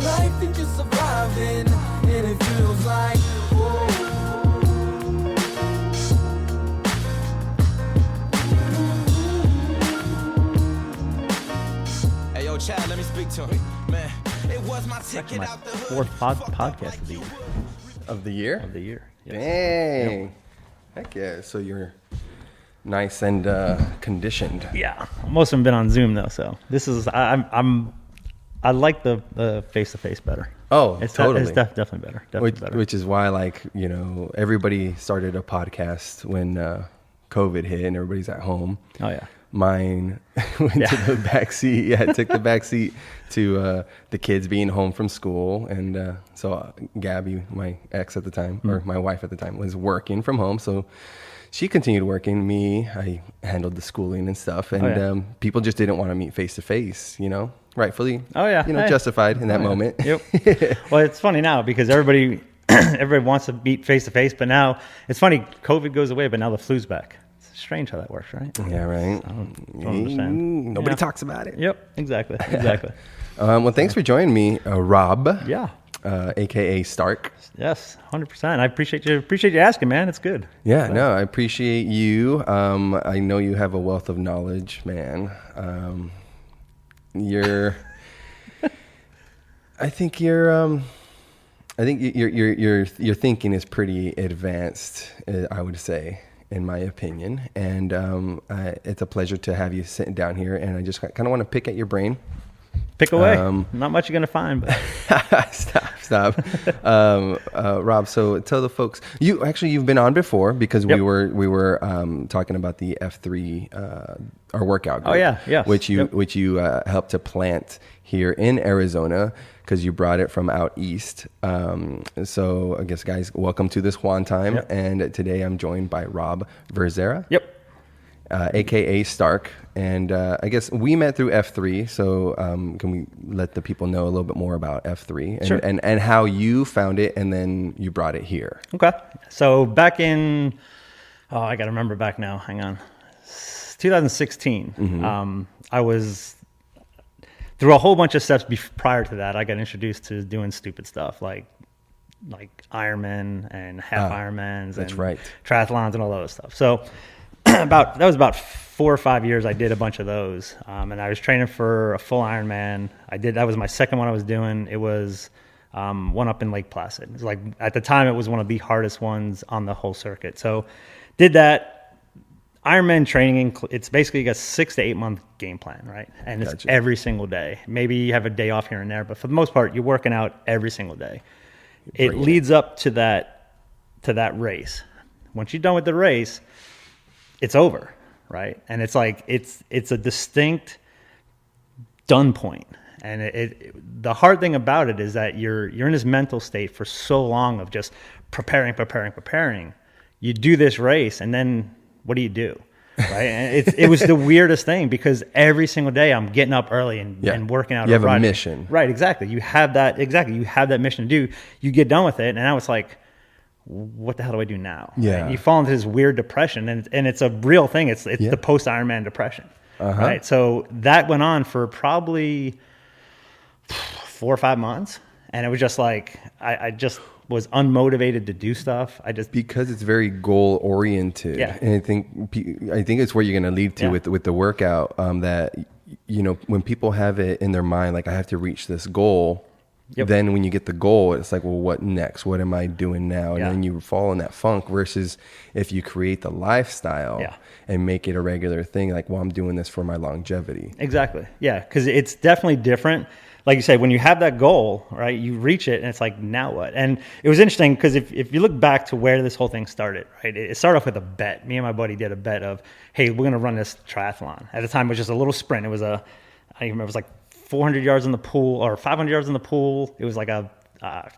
life and just surviving, and it feels like, whoa. Hey, yo, Chad, let me speak to him. Man, it was my ticket out the hood. Fourth podcast of the year. Of the year? Of the year. Yes. Dang. Yep. Heck yeah. So you're nice and conditioned. Yeah. Most of them been on Zoom though, so this is I like the face-to-face better. Oh, it's totally. It's definitely better. Definitely better. Which is why, like, everybody started a podcast when COVID hit and everybody's at home. Oh, yeah. Mine went to the back seat. Yeah, took the back seat to the kids being home from school. And so Gabby, my ex at the time, or my wife at the time, was working from home. So she continued working. Me, I handled the schooling and stuff. And people just didn't want to meet face to face, rightfully. Oh, yeah. Justified in that moment. Yep. Well, it's funny now because everybody wants to meet face to face. But now it's funny. COVID goes away, but now the flu's back. Strange how that works, right? Yeah, right. I don't understand. Nobody talks about it. Yep, exactly. Well, thanks for joining me, Rob. Yeah. AKA Stark. Yes, 100%. I appreciate you asking, man. It's good. Yeah, no, I appreciate you. I know you have a wealth of knowledge, man. I think your thinking is pretty advanced, I would say, in my opinion. And it's a pleasure to have you sitting down here. And I just kind of want to pick at your brain. Pick away. Not much you're going to find. But. Stop. Rob, so tell the folks. You've been on before because we were talking about the F3, our workout group. Oh, yeah. Yes. Which you helped to plant here in Arizona, because you brought it from out east. So I guess, guys, welcome to this Juan time. Yep. And today I'm joined by Rob Verzera. Yep. AKA Stark. And I guess we met through F3. So can we let the people know a little bit more about F3 and, sure. and how you found it and then you brought it here? Okay. So back in, I got to remember back now. Hang on. 2016. Mm-hmm. I was... Through a whole bunch of steps prior to that, I got introduced to doing stupid stuff like Ironman and half Ironmans and triathlons and all those stuff. So that was about 4 or 5 years I did a bunch of those. And I was training for a full Ironman. That was my second one I was doing. It was one up in Lake Placid. It was like, at the time, it was one of the hardest ones on the whole circuit. So did that. Ironman training, it's basically a 6 to 8 month game plan, right? And it's every single day. Maybe you have a day off here and there, but for the most part, you're working out every single day. It leads up to that race. Once you're done with the race, it's over, right? And it's like it's a distinct done point. And the hard thing about it is that you're in this mental state for so long of just preparing. You do this race, and then what do you do? Right. And it was the weirdest thing because every single day I'm getting up early and working out. You have a mission. Right. Exactly. You have that mission to do. You get done with it. And now it's like, what the hell do I do now? Yeah. Right? You fall into this weird depression and it's a real thing. It's the post Ironman depression. Uh-huh. Right. So that went on for probably 4 or 5 months. And it was just like, I just was unmotivated to do stuff. Because it's very goal oriented. Yeah. And I think it's where you're going to lead to with the workout, that, when people have it in their mind, like I have to reach this goal, then when you get the goal, it's like, well, what next? What am I doing now? And then you fall in that funk versus if you create the lifestyle and make it a regular thing, like, well, I'm doing this for my longevity. Exactly. Yeah. Cause it's definitely different. Like you said, when you have that goal, right, you reach it and it's like, now what? And it was interesting because if you look back to where this whole thing started, right, it started off with a bet. Me and my buddy did a bet of, hey, we're going to run this triathlon. At the time, it was just a little sprint. It was I remember, it was like 400 yards in the pool or 500 yards in the pool. It was like I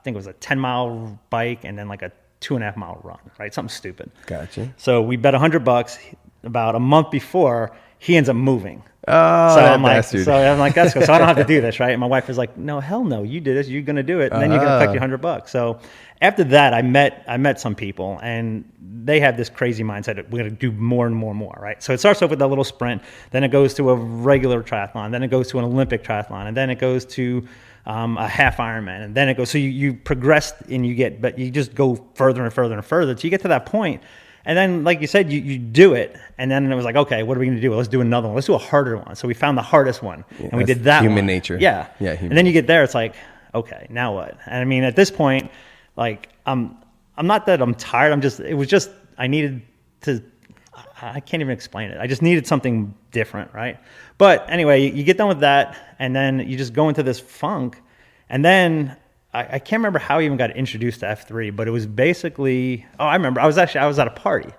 think it was a 10-mile bike and then like a 2.5 mile run, right? Something stupid. Gotcha. So we bet $100 about a month before. He ends up moving. Oh, so I'm like, bastard. so that's good. So I don't have to do this, right? And my wife was like, no, hell no, you did this. You're going to do it. And then you're going to collect your $100. So after that, I met some people and they have this crazy mindset that we're going to do more and more and more, right? So it starts off with a little sprint. Then it goes to a regular triathlon. Then it goes to an Olympic triathlon. And then it goes to a half Ironman, and then it goes. So you progress and but you just go further and further and further till you get to that point. And then, like you said, you do it, and then it was like, okay, what are we going to do? Well, let's do another one. Let's do a harder one. So we found the hardest one, and we did that human one. nature. Yeah. And then you get there, it's like, okay, now what? And I mean, at this point, like, I'm not that I'm tired. I needed to, I can't even explain it. I just needed something different, right? But anyway, you get done with that, and then you just go into this funk, and then I can't remember how I even got introduced to F3, but it was basically, I remember, I was at a party,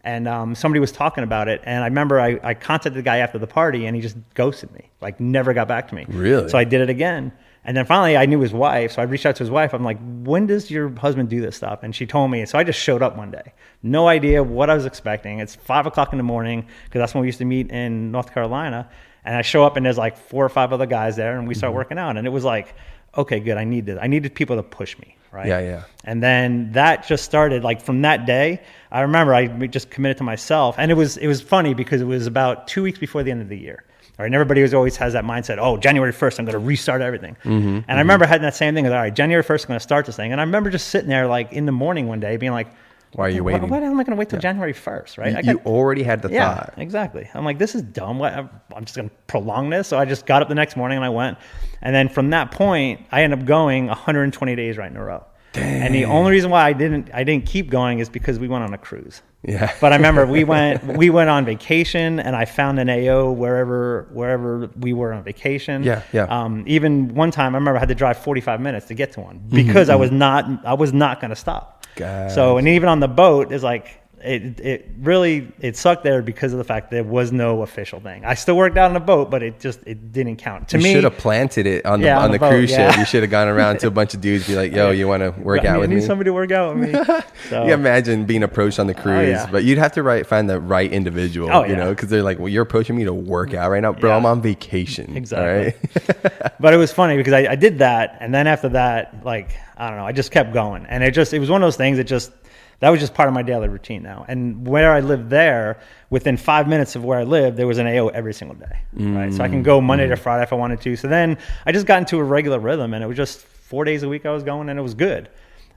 and somebody was talking about it, and I remember I contacted the guy after the party, and he just ghosted me, like never got back to me. Really? So I did it again, and then finally I knew his wife, so I reached out to his wife. I'm like, when does your husband do this stuff? And she told me, so I just showed up one day. No idea what I was expecting. It's 5 o'clock in the morning, because that's when we used to meet in North Carolina, and I show up, and there's like 4 or 5 other guys there, and we start working out, and it was like, okay, good. I needed people to push me, right? Yeah. And then that just started, like, from that day. I remember I just committed to myself, and it was funny because it was about 2 weeks before the end of the year. All right, and everybody always has that mindset. Oh, January 1st, I'm going to restart everything. And I remember having that same thing. All right, January 1st, I'm going to start this thing. And I remember just sitting there, like, in the morning one day, being like, why are you waiting? Why am I going to wait till January 1st, right? You already had the thought. Yeah, exactly. I'm like, this is dumb. I'm just going to prolong this. So I just got up the next morning and I went. And then from that point, I ended up going 120 days right in a row. Dang. And the only reason why I didn't keep going is because we went on a cruise. Yeah. But I remember we went on vacation, and I found an AO wherever we were on vacation. Yeah. Even one time I remember I had to drive 45 minutes to get to one because I was not going to stop. God. So, and even on the boat, it's like, it really sucked there because of the fact there was no official thing. I still worked out on a boat, but it didn't count to me. You should have planted it on the boat, cruise ship. You should have gone around to a bunch of dudes, be like, "Yo, you want to work out with me?" I need somebody to work out with me. So, you imagine being approached on the cruise, but you'd have to find the right individual, because they're like, "Well, you're approaching me to work out right now, bro. I'm on vacation." Exactly. All right? But it was funny because I did that, and then after that, like, I don't know, I just kept going, and it was one of those things that was just part of my daily routine now. And where I lived there, within 5 minutes of where I lived, there was an AO every single day, right? So I can go Monday to Friday if I wanted to. So then I just got into a regular rhythm, and it was just 4 days a week I was going, and it was good.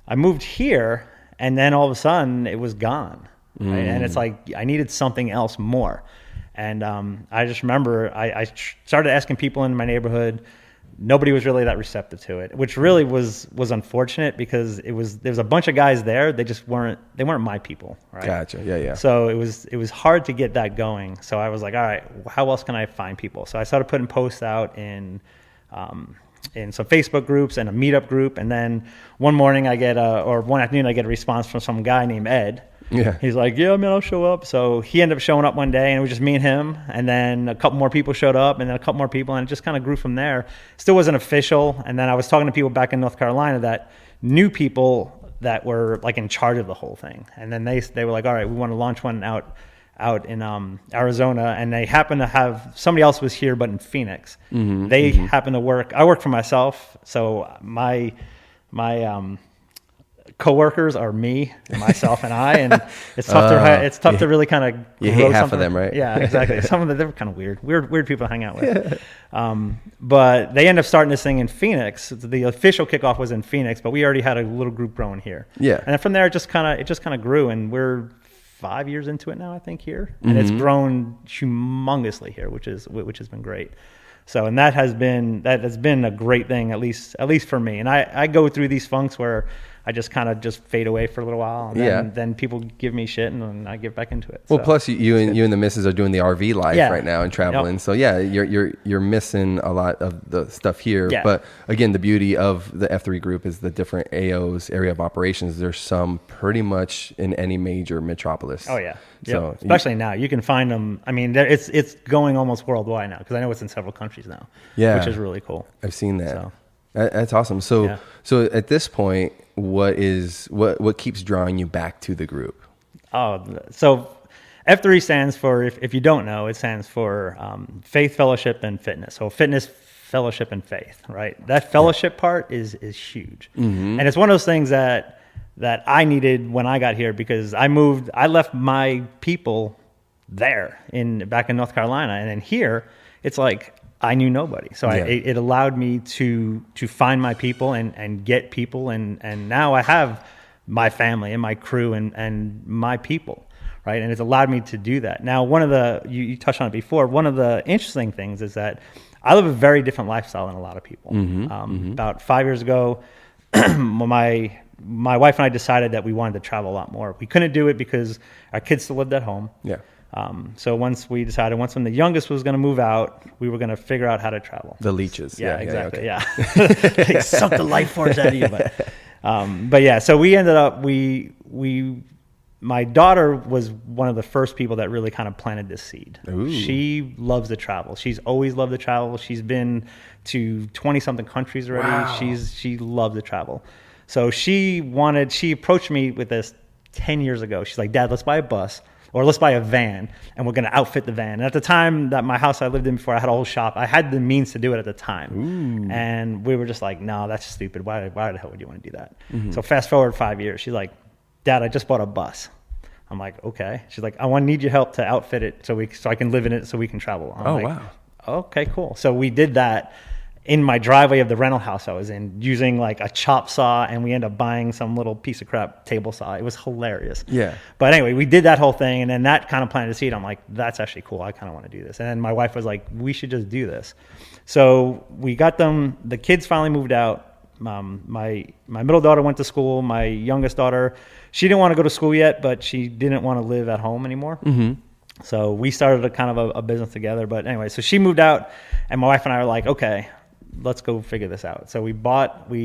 I moved here, and then all of a sudden it was gone, right? And it's like I needed something else more. And I just remember I started asking people in my neighborhood. Nobody was really that receptive to it, which really was unfortunate because there was a bunch of guys there. They just weren't my people, right? Gotcha. Yeah. So it was hard to get that going. So I was like, all right, how else can I find people? So I started putting posts out in some Facebook groups and a meetup group. And then one morning one afternoon I get a response from some guy named Ed. Yeah. He's like, yeah, man, I'll show up. So he ended up showing up one day, and it was just me and him. And then a couple more people showed up, and then a couple more people, and it just kind of grew from there. Still wasn't official. And then I was talking to people back in North Carolina that knew people that were like in charge of the whole thing. And then they were like, all right, we want to launch one out in Arizona. And they happened to have somebody else was here, but in Phoenix. They happened to work. I work for myself, so my coworkers are me, myself, and I, and it's tough to really kind of. You hate half of them, right? Yeah, exactly. Some of them, they're kind of weird people to hang out with. But they end up starting this thing in Phoenix. The official kickoff was in Phoenix, but we already had a little group growing here. Yeah, and then from there, it just kind of grew, and we're 5 years into it now, I think, here, and it's grown humongously here, which has been great. So, and that has been a great thing, at least for me. And I go through these funks where I just kind of just fade away for a little while, and then people give me shit, and then I get back into it. Well, plus you and the missus are doing the RV life right now and traveling. Yep. So you're missing a lot of the stuff here. Yeah. But again, the beauty of the F3 group is the different AOs, area of operations. There's some pretty much in any major metropolis. Oh yeah. So especially now, you can find them. I mean, it's going almost worldwide now because I know it's in several countries now. Yeah, which is really cool. I've seen that. So. That's awesome. So at this point, what keeps drawing you back to the group? Oh, so F3 stands for, if you don't know, it stands for faith, fellowship, and fitness. So fitness, fellowship, and faith, right? That fellowship part is huge. And it's one of those things that I needed when I got here because I left my people back in North Carolina. And then here, it's like, I knew nobody. So it allowed me to find my people and get people. And now I have my family and my crew and my people, right? And it's allowed me to do that. Now, one of the, you touched on it before, one of the interesting things is that I live a very different lifestyle than a lot of people. About 5 years ago, my wife and I decided that we wanted to travel a lot more. We couldn't do it because our kids still lived at home. Yeah. So once when the youngest was going to move out, we were going to figure out how to travel. The leeches. Yeah, exactly. Yeah. Suck the life force out of you. But yeah, so we ended up, my daughter was one of the first people that really kind of planted this seed. Ooh. She loves to travel. She's always loved to travel. She's been to 20 something countries already. Wow. She loved to travel. So she approached me with this 10 years ago. She's like, Dad, let's buy a bus. Or let's buy a van, and we're going to outfit the van. And at the time that my house I lived in before, I had a whole shop. I had the means to do it at the time. Ooh. And we were just like, no, that's stupid. Why the hell would you want to do that? So fast forward 5 years. She's like, Dad, I just bought a bus. I'm like, okay. She's like, I need your help to outfit it so I can live in it so we can travel. I'm like, wow. Okay, cool. So we did that in my driveway of the rental house I was in, using like a chop saw, and we ended up buying some little piece of crap table saw. It was hilarious. Yeah. But anyway, we did that whole thing, and then that kind of planted a seed. I'm like, that's actually cool. I kind of want to do this. And then my wife was like, we should just do this. So we got them. The kids finally moved out. My middle daughter went to school. My youngest daughter, she didn't want to go to school yet, but she didn't want to live at home anymore. So we started a business together. But anyway, so she moved out, and my wife and I were like, okay, let's go figure this out. So we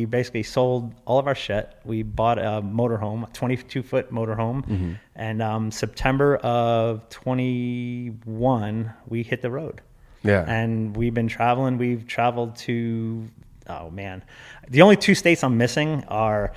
basically sold all of our shit. We bought a motorhome, a 22-foot motorhome. And September of 21, we hit the road. Yeah. And we've been traveling. We've traveled to, the only 2 states I'm missing are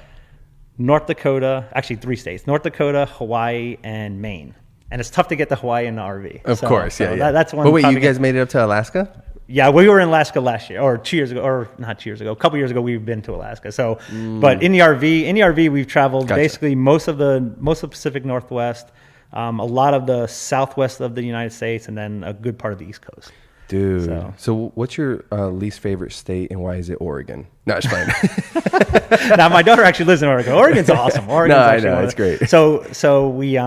North Dakota, actually 3 states, North Dakota, Hawaii, and Maine. And it's tough to get to Hawaii in the RV. Of course, yeah. That's one. But wait, you guys made it up to Alaska? Yeah, we were in Alaska last year, or 2 years ago, or not 2 years ago, a couple years ago, we've been to Alaska. So, but in the RV, we've traveled basically most of the Pacific Northwest, a lot of the Southwest of the United States, and then a good part of the East Coast. Dude, so what's your least favorite state, and why is it Oregon? No, it's fine. Now, my daughter actually lives in Oregon. Oregon's awesome. Oregon's I know, it's great. So we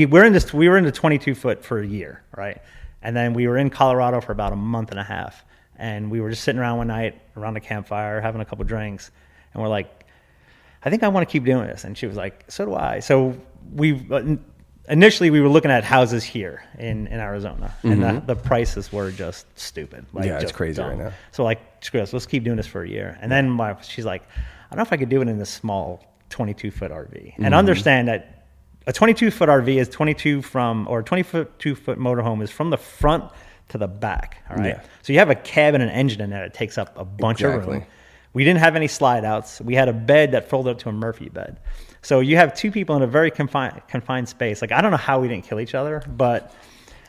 were in the 22-foot for a year, right? And then we were in Colorado for about a month and a half. And we were just sitting around one night around a campfire, having a couple drinks. And we're like, I think I want to keep doing this. And she was like, so do I. So initially we were looking at houses here in Arizona. And the prices were just stupid. It's crazy right now. So like, screw us, let's keep doing this for a year. And then she's like, I don't know if I could do it in this small 22-foot RV. And understand that a 22-foot RV is 22-foot motorhome is from the front to the back, all right? Yeah. So you have a cab and an engine in there that takes up a bunch of room. We didn't have any slide outs. We had a bed that folded up to a Murphy bed. So you have 2 people in a very confined space. Like, I don't know how we didn't kill each other, but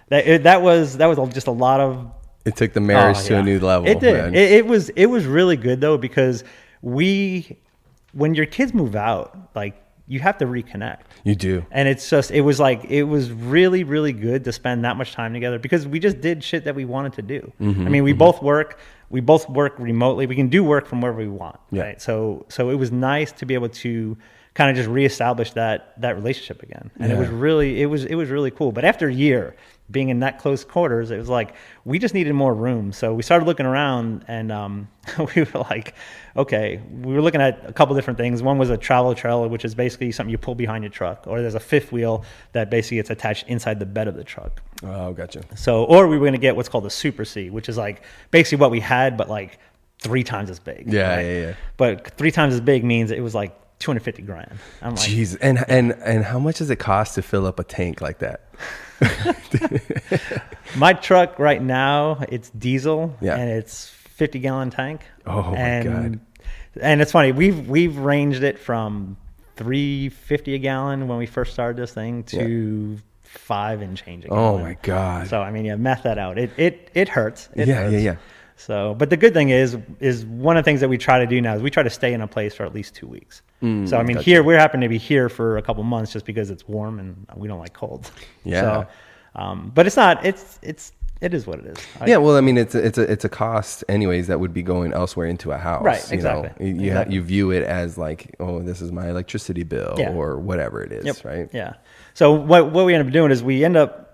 that was just a lot of... It took the marriage to a new level. It did. It was really good, though, because when your kids move out, like, you have to reconnect. You do. And it was really, really good to spend that much time together because we just did shit that we wanted to do. I mean, we both work remotely. We can do work from wherever we want. Yeah. Right. So it was nice to be able to kind of just reestablish that relationship again. And it was really cool. But after a year being in that close quarters, it was like, we just needed more room. So we started looking around and we were like, okay, we were looking at a couple different things. One was a travel trailer, which is basically something you pull behind your truck, or there's a 5th wheel that basically gets attached inside the bed of the truck. Oh, gotcha. So, or we were going to get what's called a Super C, which is like basically what we had, but like 3 times as big. Yeah, right? yeah. But 3 times as big means it was like $250,000. I'm like, jeez, and how much does it cost to fill up a tank like that? My truck right now, it's diesel, Yeah. and it's 50-gallon tank. Oh my God. And it's funny, we've ranged it from $3.50 a gallon when we first started this thing to $5 and change a gallon. Oh my God. So I mean, yeah, math that out. It hurts. It hurts. Yeah. So, but the good thing is one of the things that we try to do now is we try to stay in a place for at least 2 weeks. So I mean, gotcha. here we happen to be here for a couple months just because it's warm and we don't like cold. Yeah. So, but it's not. It's it is what it is. Yeah, well, I mean, it's a cost anyways that would be going elsewhere into a house. Right, exactly. You view it as like, oh, this is my electricity bill or whatever it is, right? Yeah. So what we end up doing is we end up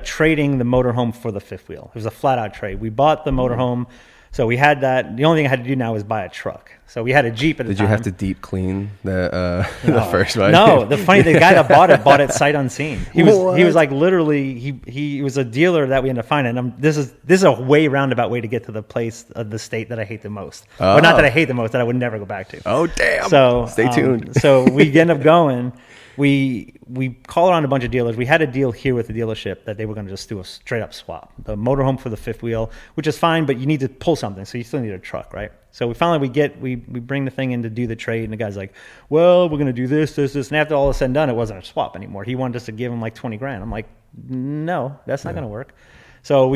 trading the motorhome for the fifth wheel. It was a flat out trade. We bought the motorhome. So we had that. The only thing I had to do now was buy a truck. So we had a Jeep at the time. Did you have to deep clean the first one? No. The guy that bought it sight unseen. He was like literally he was a dealer that we ended up finding. And this is a way roundabout way to get to the place of the state that I hate the most. Well, not that I hate the most, that I would never go back to. Oh damn! So stay tuned. So we end up going. We called around a bunch of dealers. We had a deal here with the dealership that they were going to just do a straight up swap. The motorhome for the fifth wheel, which is fine, but you need to pull something, so you still need a truck, right? So we bring the thing in to do the trade, and the guy's like, well, we're going to do this. And after all is said and done, it wasn't a swap anymore. He wanted us to give him like $20,000. I'm like, no, that's not going to work. So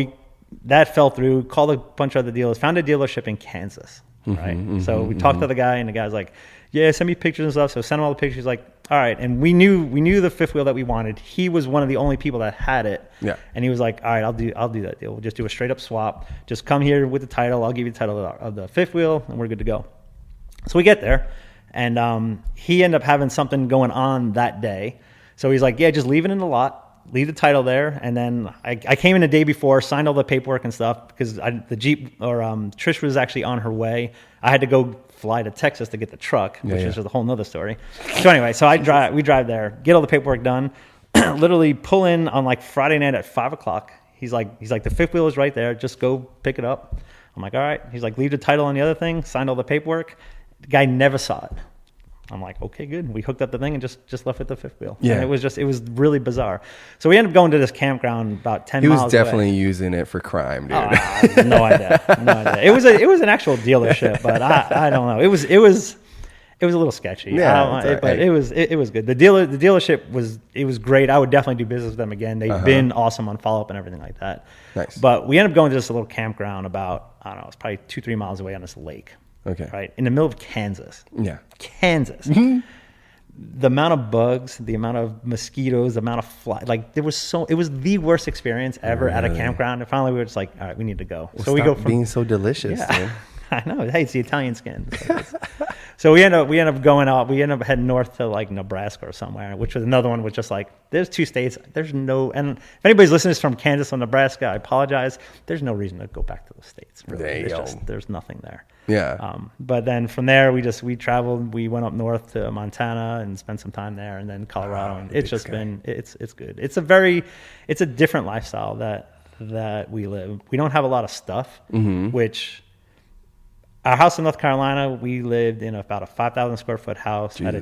that fell through, called a bunch of other dealers, found a dealership in Kansas, right? So we talked to the guy, and the guy's like, yeah, send me pictures and stuff. So send him all the pictures. He's like, all right. And we knew the fifth wheel that we wanted. He was one of the only people that had it. Yeah. And he was like, all right, I'll do that deal. We'll just do a straight up swap. Just come here with the title. I'll give you the title of the fifth wheel, and we're good to go. So we get there, and he ended up having something going on that day. So he's like, yeah, just leave it in the lot. Leave the title there. And then I came in the day before, signed all the paperwork and stuff because the Jeep or Trish was actually on her way. I had to go fly to Texas to get the truck, which is a whole nother story. So anyway, we drive there, get all the paperwork done, literally pull in on like Friday night at 5:00. He's like, the fifth wheel is right there. Just go pick it up. I'm like, all right. He's like, leave the title on the other thing, signed all the paperwork. The guy never saw it. I'm like, okay, good. We hooked up the thing and just left with the fifth wheel. Yeah. And it was really bizarre. So we ended up going to this campground about 10 miles away. He was definitely using it for crime, dude. No idea. It was an actual dealership, but I don't know. It was a little sketchy. Yeah, but it was good. The dealership was great. I would definitely do business with them again. They've been awesome on follow up and everything like that. Nice. But we ended up going to this little campground about, I don't know, it's probably 2-3 miles away on this lake. Okay. Right? In the middle of Kansas. Yeah. Kansas. Mm-hmm. The amount of bugs, the amount of mosquitoes, the amount of flies, like it was the worst experience ever at a campground. And finally we were just like, all right, we need to go. Well, so we go from being so delicious. Yeah. I know. Hey, it's the Italian skin. So we end up going out. We end up heading north to like Nebraska or somewhere, which was another one. Was just like there's two states. There's no, and if anybody's listening from Kansas or Nebraska, I apologize. There's no reason to go back to those states. Really. There's nothing there. Yeah. But then from there, we traveled. We went up north to Montana and spent some time there, and then Colorado. And it's just been it's good. It's a different lifestyle that we live. We don't have a lot of stuff, which. Our house in North Carolina, we lived in about a 5,000 square foot house. I had a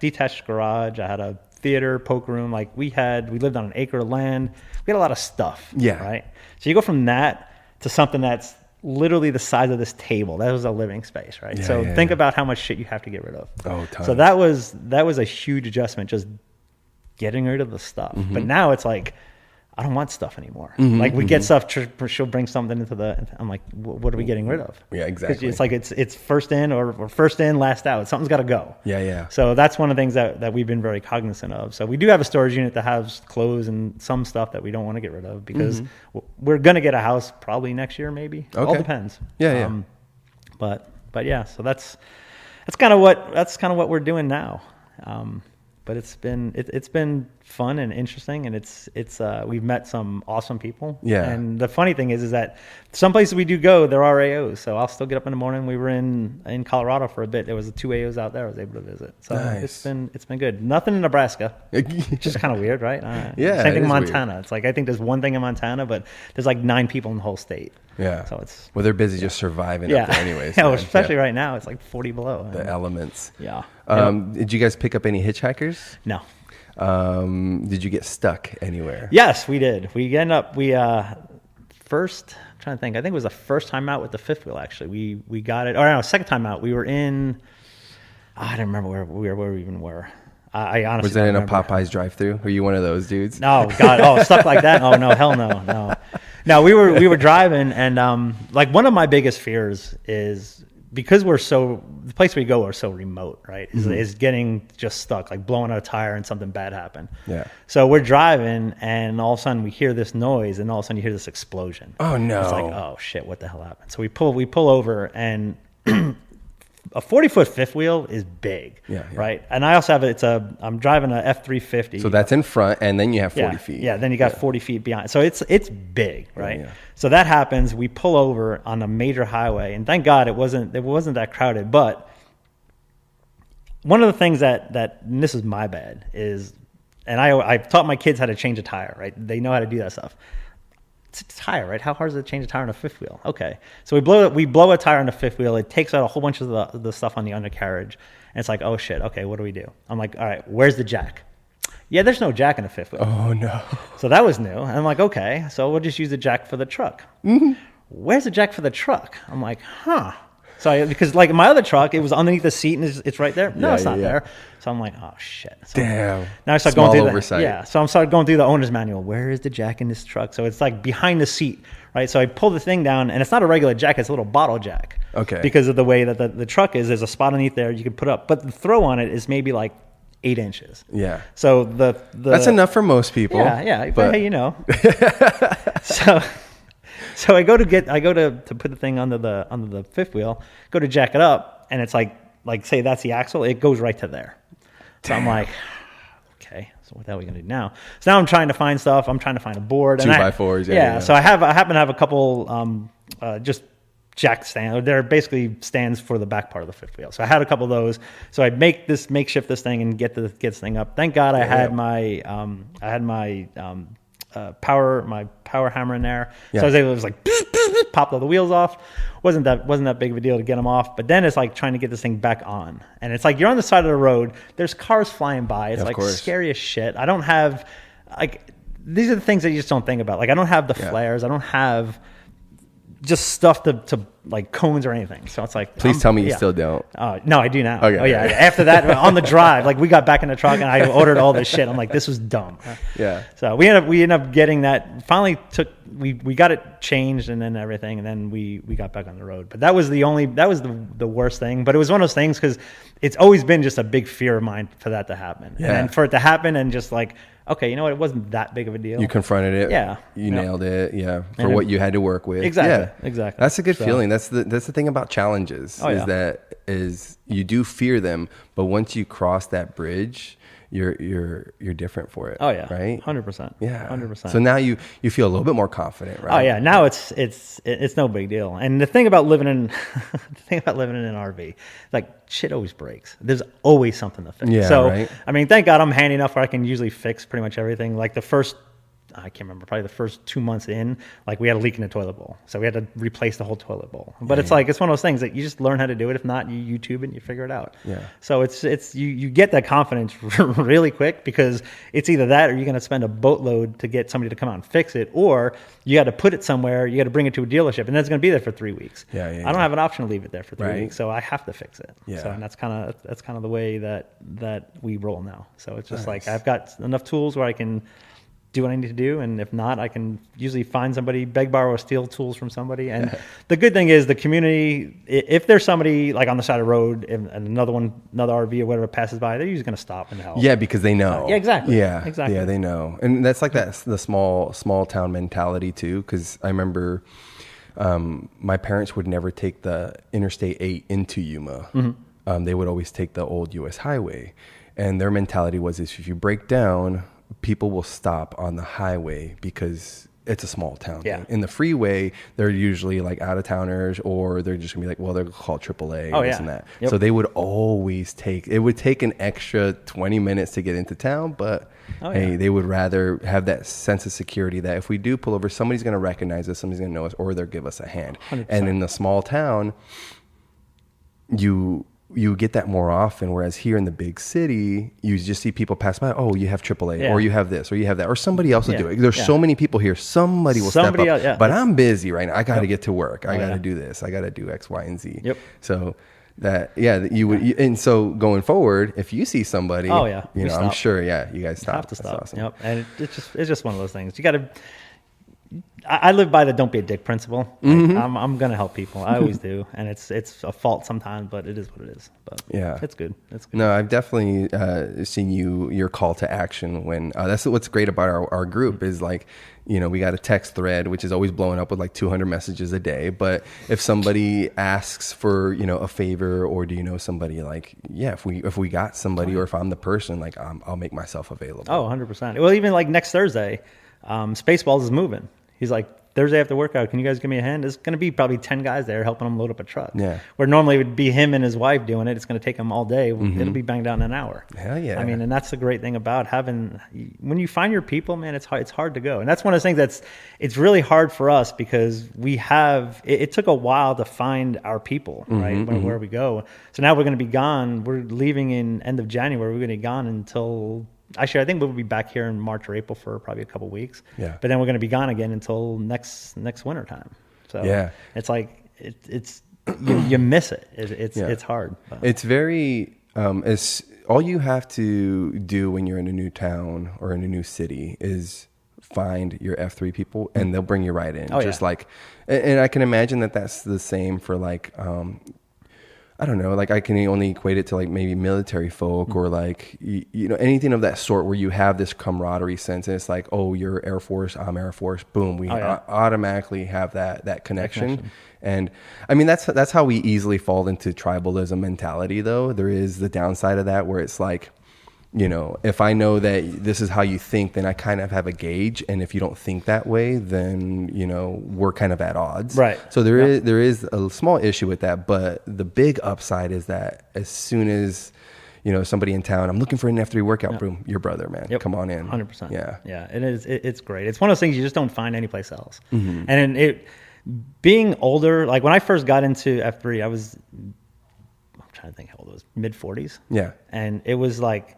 detached garage. I had a theater, poker room. Like we lived on an acre of land. We had a lot of stuff. Yeah. Right. So you go from that to something that's literally the size of this table. That was a living space, right? Yeah, so think about how much shit you have to get rid of. Oh, tons. So that was a huge adjustment, just getting rid of the stuff. Mm-hmm. But now it's like, I don't want stuff anymore. Mm-hmm, like we get stuff, she'll bring something into I'm like, what are we getting rid of? Yeah, exactly. It's like it's first in or first in, last out. Something's got to go. Yeah. So that's one of the things that we've been very cognizant of. So we do have a storage unit that has clothes and some stuff that we don't want to get rid of because we're going to get a house probably next year, maybe. Okay. All depends. Yeah. But yeah, so that's kind of what we're doing now. But it's been fun and interesting, and it's we've met some awesome people. Yeah. And the funny thing is that some places we do go, there are AOs. So I'll still get up in the morning. We were in Colorado for a bit. There was 2 AOs out there I was able to visit. So nice. It's been good. Nothing in Nebraska, which is kind of weird, right? Yeah. Same thing in Montana. Weird. It's like I think there's one thing in Montana, but there's like 9 people in the whole state. Yeah. So it's they're busy just surviving up there anyways. Yeah, especially right now. It's like 40 below. The elements. Yeah. Did you guys pick up any hitchhikers? No. Did you get stuck anywhere? Yes, we did. First, I'm trying to think. I think it was the first time out with the fifth wheel. Actually, we got it. Or no, second time out. We were in. I don't remember where we even were. I honestly was that in a Popeyes drive-thru? Were you one of those dudes? No, God, stuff like that. Oh no, hell no. No, we were driving, and like one of my biggest fears is because the place we go are so remote, right? Is getting just stuck, like blowing out a tire and something bad happened. Yeah. So we're driving and all of a sudden we hear this noise and all of a sudden you hear this explosion. Oh no. It's like, oh shit, what the hell happened? So we pull over and a 40-foot fifth wheel is big, right? And I also have I'm driving a F350. So that's in front, and then you have 40 feet. Yeah, then you got 40 feet behind. So it's big, right? Yeah. So that happens. We pull over on a major highway, and thank God it wasn't that crowded. But one of the things that and this is my bad is, and I've taught my kids how to change a tire, right? They know how to do that stuff. It's a tire, right? How hard is it to change a tire on a fifth wheel? Okay. So we blow a tire on the fifth wheel. It takes out a whole bunch of the stuff on the undercarriage. And it's like, oh shit, okay, what do we do? I'm like, all right, where's the jack? Yeah, there's no jack in the fifth wheel. Oh no. So that was new. And I'm like, okay, so we'll just use the jack for the truck. Mm-hmm. Where's the jack for the truck? I'm like, huh. So because like my other truck, it was underneath the seat and it's right there. No, it's not there. So I'm like, oh shit. So damn. Now I start going through so I'm starting going through the owner's manual. Where is the jack in this truck? So it's like behind the seat, right? So I pull the thing down and it's not a regular jack, it's a little bottle jack. Okay. Because of the way that the truck is, there's a spot underneath there you can put up, but the throw on it is maybe like 8 inches. Yeah. So that's enough for most people. Yeah. But hey, you know. So I go to put the thing under the fifth wheel, go to jack it up, and it's like say that's the axle, it goes right to there. So I'm like, okay, so what the hell are we gonna do now? So now I'm trying to find stuff. I'm trying to find a board. 2x4s. Yeah. So I happen to have a couple just jack stands. They're basically stands for the back part of the fifth wheel. So I had a couple of those. So I makeshift this thing and get this thing up. Thank God I had my power hammer in there. So I was able to like pop all the wheels off. Wasn't that big of a deal to get them off. But then it's like trying to get this thing back on. And it's like you're on the side of the road. There's cars flying by. It's like scary as shit. I don't have these are the things that you just don't think about. Like I don't have the flares. I don't have just stuff to like cones or anything. So it's like, please tell me you still don't. No, I do now. Okay. Oh yeah. After that, on the drive, like we got back in the truck and I ordered all this shit. I'm like, this was dumb. Yeah. So we ended up getting that. Finally we got it changed and then everything, and then we got back on the road. But that was the worst thing. But it was one of those things because it's always been just a big fear of mine for that to happen. Yeah. And then for it to happen and just like, okay, you know what? It wasn't that big of a deal. You confronted it. Yeah. You nailed it. Yeah. For what you had to work with. Exactly. Yeah. Exactly. That's a good feeling. That's the thing about challenges is you do fear them, but once you cross that bridge, you're different for it. Oh yeah. Right? 100%. Yeah. 100%. So now you feel a little bit more confident, right? Oh yeah. Now it's no big deal. And the thing about living in an RV, like shit always breaks. There's always something to fix. Yeah, so right? I mean, thank God I'm handy enough where I can usually fix pretty much everything. Like I can't remember, probably the first 2 months in, like we had a leak in the toilet bowl. So we had to replace the whole toilet bowl. But it's like, it's one of those things that you just learn how to do it. If not, you YouTube it and you figure it out. Yeah. So it's you get that confidence really quick because it's either that or you're going to spend a boatload to get somebody to come out and fix it, or you got to put it somewhere, you got to bring it to a dealership, and then it's going to be there for 3 weeks. Yeah. I don't have an option to leave it there for 3 weeks, so I have to fix it. Yeah. So and that's kind of the way that we roll now. So it's just like I've got enough tools where I can do what I need to do, and if not, I can usually find somebody, beg, borrow, or steal tools from somebody. And the good thing is the community, if there's somebody like on the side of the road and another RV or whatever passes by, they're usually going to stop and help. Yeah, because they know. Yeah, exactly. Yeah, exactly. Yeah, they know, and that's like the small town mentality too. Because I remember my parents would never take the Interstate 8 into Yuma. Mm-hmm. They would always take the old U.S. highway, and their mentality was if you break down, people will stop on the highway because it's a small town. Yeah. In the freeway, they're usually like out of towners, or they're just gonna be like, well, they're called AAA and this and that. Yep. So they would always it would take an extra 20 minutes to get into town, but hey, they would rather have that sense of security that if we do pull over, somebody's gonna recognize us, somebody's gonna know us, or they'll give us a hand. 100%. And in the small town, you get that more often, whereas here in the big city, you just see people pass by. Oh, you have AAA, or you have this, or you have that, or somebody else will do it. There's so many people here. Somebody will step up. But I'm busy right now. I got to get to work. I got to do this. I got to do X, Y, and Z. Yep. So you would. And so going forward, if you see somebody, I'm sure, you guys stop. Have to stop. That's awesome. Yep. And it's just one of those things. You got to. I live by the don't be a dick principle. Like, I'm gonna help people. I always do, and it's a fault sometimes, but it is what it is. But yeah, it's good. It's good. No, I've definitely seen your call to action when that's what's great about our group is like, you know, we got a text thread which is always blowing up with like 200 messages a day. But if somebody asks for, you know, a favor, or do you know somebody, like, yeah, if we got somebody, or if I'm the person, like, I'll make myself available. Oh, 100%. Well, even like next Thursday, Spaceballs is moving. He's like, Thursday after workout, can you guys give me a hand? There's going to be probably 10 guys there helping him load up a truck. Yeah. Where normally it would be him and his wife doing it. It's going to take them all day. It'll be banged out in an hour. Hell yeah. I mean, and that's the great thing about when you find your people, man, it's hard to go. And that's one of the things it's really hard for us because it took a while to find our people, right? Where we go. So now we're going to be gone. We're leaving in end of January. We're going to be gone until... Actually, I think we'll be back here in March or April for probably a couple of weeks. Yeah. But then we're going to be gone again until next winter time. So yeah, it's like you miss it. It's hard. But. It's very it's all you have to do when you're in a new town or in a new city is find your F3 people, and they'll bring you right in. Like, and I can imagine that's the same for like. I don't know, like I can only equate it to like maybe military folk or like, you know, anything of that sort where you have this camaraderie sense, and it's like, oh, you're Air Force, I'm Air Force, boom, we automatically have that connection. And I mean, that's how we easily fall into tribalism mentality, though. There is the downside of that where it's like, you know, if I know that this is how you think, then I kind of have a gauge. And if you don't think that way, then, you know, we're kind of at odds. Right. So there is a small issue with that. But the big upside is that as soon as, you know, somebody in town, I'm looking for an F3 workout, boom, your brother, man. Yep. Come on in. 100%. Yeah. Yeah. It is. It's great. It's one of those things you just don't find anyplace else. And being older, like when I first got into F3, I'm trying to think how old I was, mid 40s. Yeah. And it was like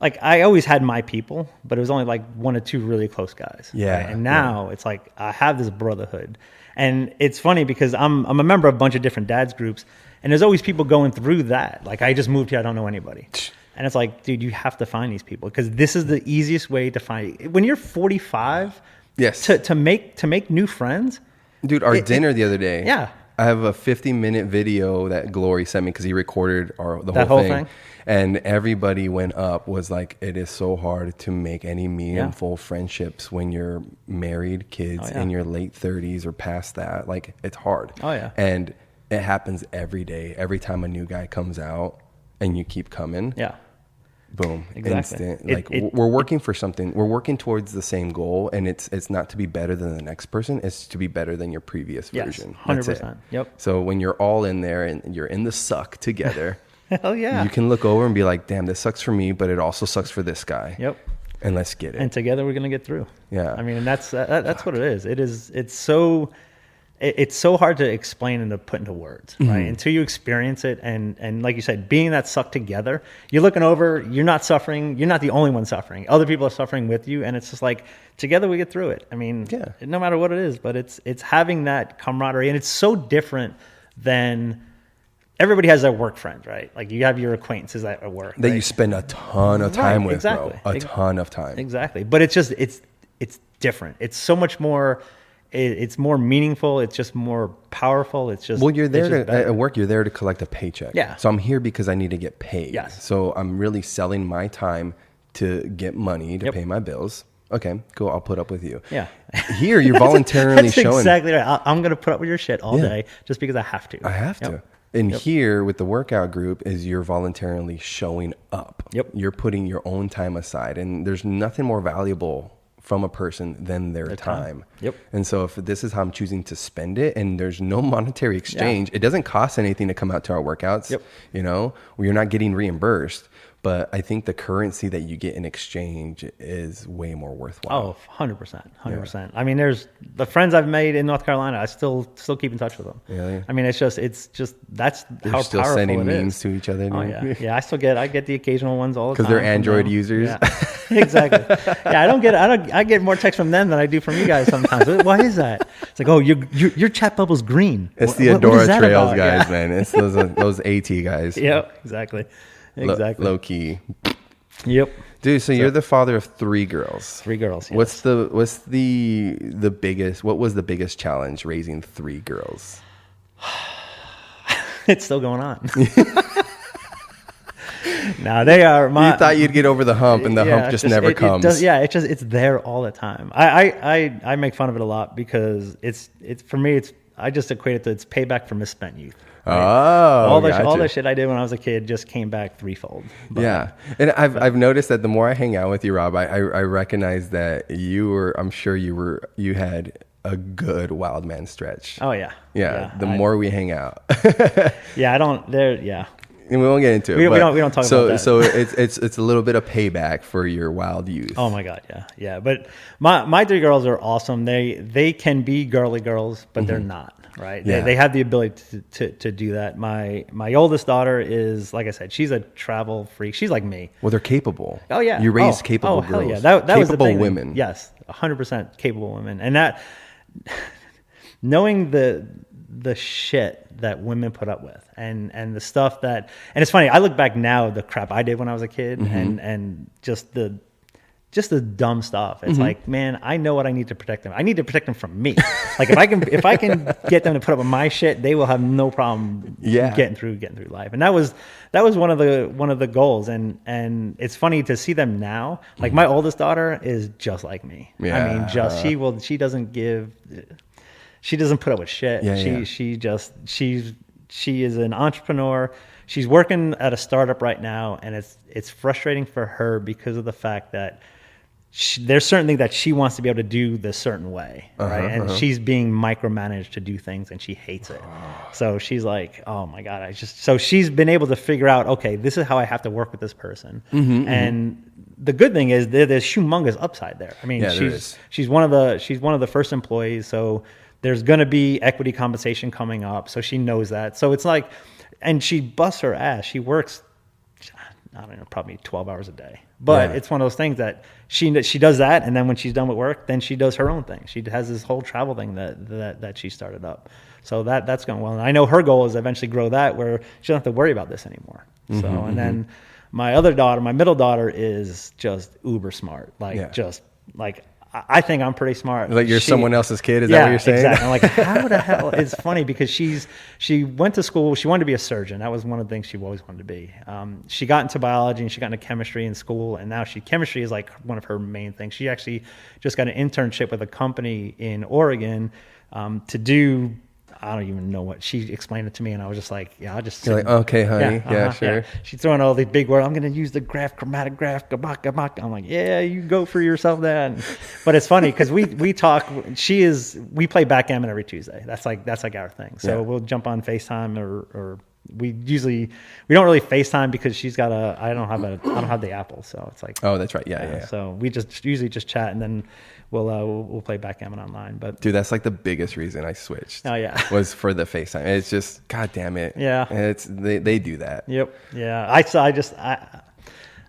I always had my people, but it was only like one or two really close guys. Yeah. Right? And now it's like I have this brotherhood. And it's funny because I'm a member of a bunch of different dads groups, and there's always people going through that. Like, I just moved here, I don't know anybody. And it's like, dude, you have to find these people because this is the easiest way to find. When you're 45, yes, to make new friends. Dude, our dinner the other day. Yeah. I have a 50-minute video that Glory sent me because he recorded the whole thing. And everybody went up was like, it is so hard to make any meaningful friendships when you're married, kids in your late 30s or past that. Like, it's hard. Oh, yeah. And it happens every day. Every time a new guy comes out and you keep coming. Yeah. Boom. Exactly. Instant. We're working for something. We're working towards the same goal, and it's not to be better than the next person. It's to be better than your previous version. 100%. Yep. So when you're all in there and you're in the suck together, hell yeah, you can look over and be like, damn, this sucks for me, but it also sucks for this guy. Yep. And let's get it. And together we're gonna get through. Yeah. I mean, and that's what it is. It's so hard to explain and to put into words, right? Until you experience it, and like you said, being that suck together, you're looking over, you're not suffering, you're not the only one suffering. Other people are suffering with you, and it's just like together we get through it. I mean, no matter what it is, but it's having that camaraderie, and it's so different than everybody has their work friends, right? Like you have your acquaintances at work that you spend a ton of time with, exactly. bro. A ton of time, exactly. But it's different. It's so much more. It's more meaningful. It's just more powerful. It's just you're there at work. You're there to collect a paycheck. Yeah. So I'm here because I need to get paid. Yes. So I'm really selling my time to get money to pay my bills. Okay, cool. I'll put up with you. Yeah. Here you're voluntarily showing. That's exactly right. I'm going to put up with your shit all day just because I have to. I have to. And here with the workout group is you're voluntarily showing up. Yep. You're putting your own time aside, and there's nothing more valuable from a person than their time. Yep. And so if this is how I'm choosing to spend it, and there's no monetary exchange, it doesn't cost anything to come out to our workouts. Yep. You know, you're not getting reimbursed. But I think the currency that you get in exchange is way more worthwhile. Oh, 100%. 100%. I mean, there's the friends I've made in North Carolina, I still keep in touch with them. Really? I mean, it's just that's They're how still powerful sending it memes is. to each other. Oh, yeah. Yeah, I get the occasional ones all the time. Because they're Android users. Yeah. Exactly. Yeah, I get more texts from them than I do from you guys sometimes. Why is that? It's like, oh, your chat bubble's green. It's the Adora Trails guys, Yeah. man. It's those AT guys. Yeah, exactly. Exactly. Low key. Yep. Dude, so you're the father of 3 girls. 3 girls. Yes. What was the biggest challenge raising 3 girls? It's still going on. No, they are. You thought you'd get over the hump, and the hump just never comes. It's there all the time. I make fun of it a lot because it's for me. I just equate it to it's payback for misspent youth. Right? Oh, all the shit I did when I was a kid just came back threefold. Yeah, and I've noticed that the more I hang out with you, Rob, I recognize that I'm sure you had a good wild man stretch. Oh yeah. The more we hang out. Yeah. And we won't get into it. We don't talk about that. So it's a little bit of payback for your wild youth. Oh my God, yeah. But my 3 girls are awesome. They can be girly girls, but they're not. Right? Yeah. They have the ability to do that. My oldest daughter is, like I said, she's a travel freak. She's like me. Well, they're capable. Oh yeah. You raised capable girls. Hell yeah. That was the thing. Women. Yes, 100% capable women, and that knowing the shit that women put up with and the stuff that, and it's funny, I look back now, the crap I did when I was a kid and just the dumb stuff. It's like, man, I know what I need to protect them. I need to protect them from me. Like if I can get them to put up with my shit, they will have no problem getting through life. And that was one of the goals. And it's funny to see them now. Like my oldest daughter is just like me. Yeah. I mean, she doesn't put up with shit. She is an entrepreneur. She's working at a startup right now, and it's frustrating for her because of the fact that there's certain things that she wants to be able to do this certain way, right? And she's being micromanaged to do things, and she hates it. So she's like, "Oh my God!" So she's been able to figure out, okay, this is how I have to work with this person. And the good thing is there's humongous upside there. I mean, she's one of the first employees, so there's going to be equity compensation coming up. So she knows that. So it's like, and she busts her ass. She works, I don't know, probably 12 hours a day. But it's one of those things that she does that, and then when she's done with work, then she does her own thing. She has this whole travel thing that she started up. So that's going well. And I know her goal is to eventually grow that where she doesn't have to worry about this anymore. So and then my middle daughter is just uber smart. I think I'm pretty smart. Like you're someone else's kid? Is that what you're saying? Exactly. I'm like, how the hell? It's funny because she went to school. She wanted to be a surgeon. That was one of the things she always wanted to be. She got into biology and she got into chemistry in school. And now chemistry is like one of her main things. She actually just got an internship with a company in Oregon to do, I don't even know what, she explained it to me and I was just like, yeah, I'll just. You're like, okay, honey. Yeah, sure. Yeah. She's throwing all these big words. I'm going to use the chromatic graph. I'm like, yeah, you go for yourself then. But it's funny because we talk, we play backgammon every Tuesday. That's like our thing. So we'll jump on FaceTime or we don't really FaceTime because she's got I don't have the Apple. So it's like, oh, that's right. Yeah. So we usually just chat and then we'll play backgammon online. But dude, that's like the biggest reason I switched. Oh yeah, was for the FaceTime. It's just, God damn it. Yeah, they do that. Yep. Yeah.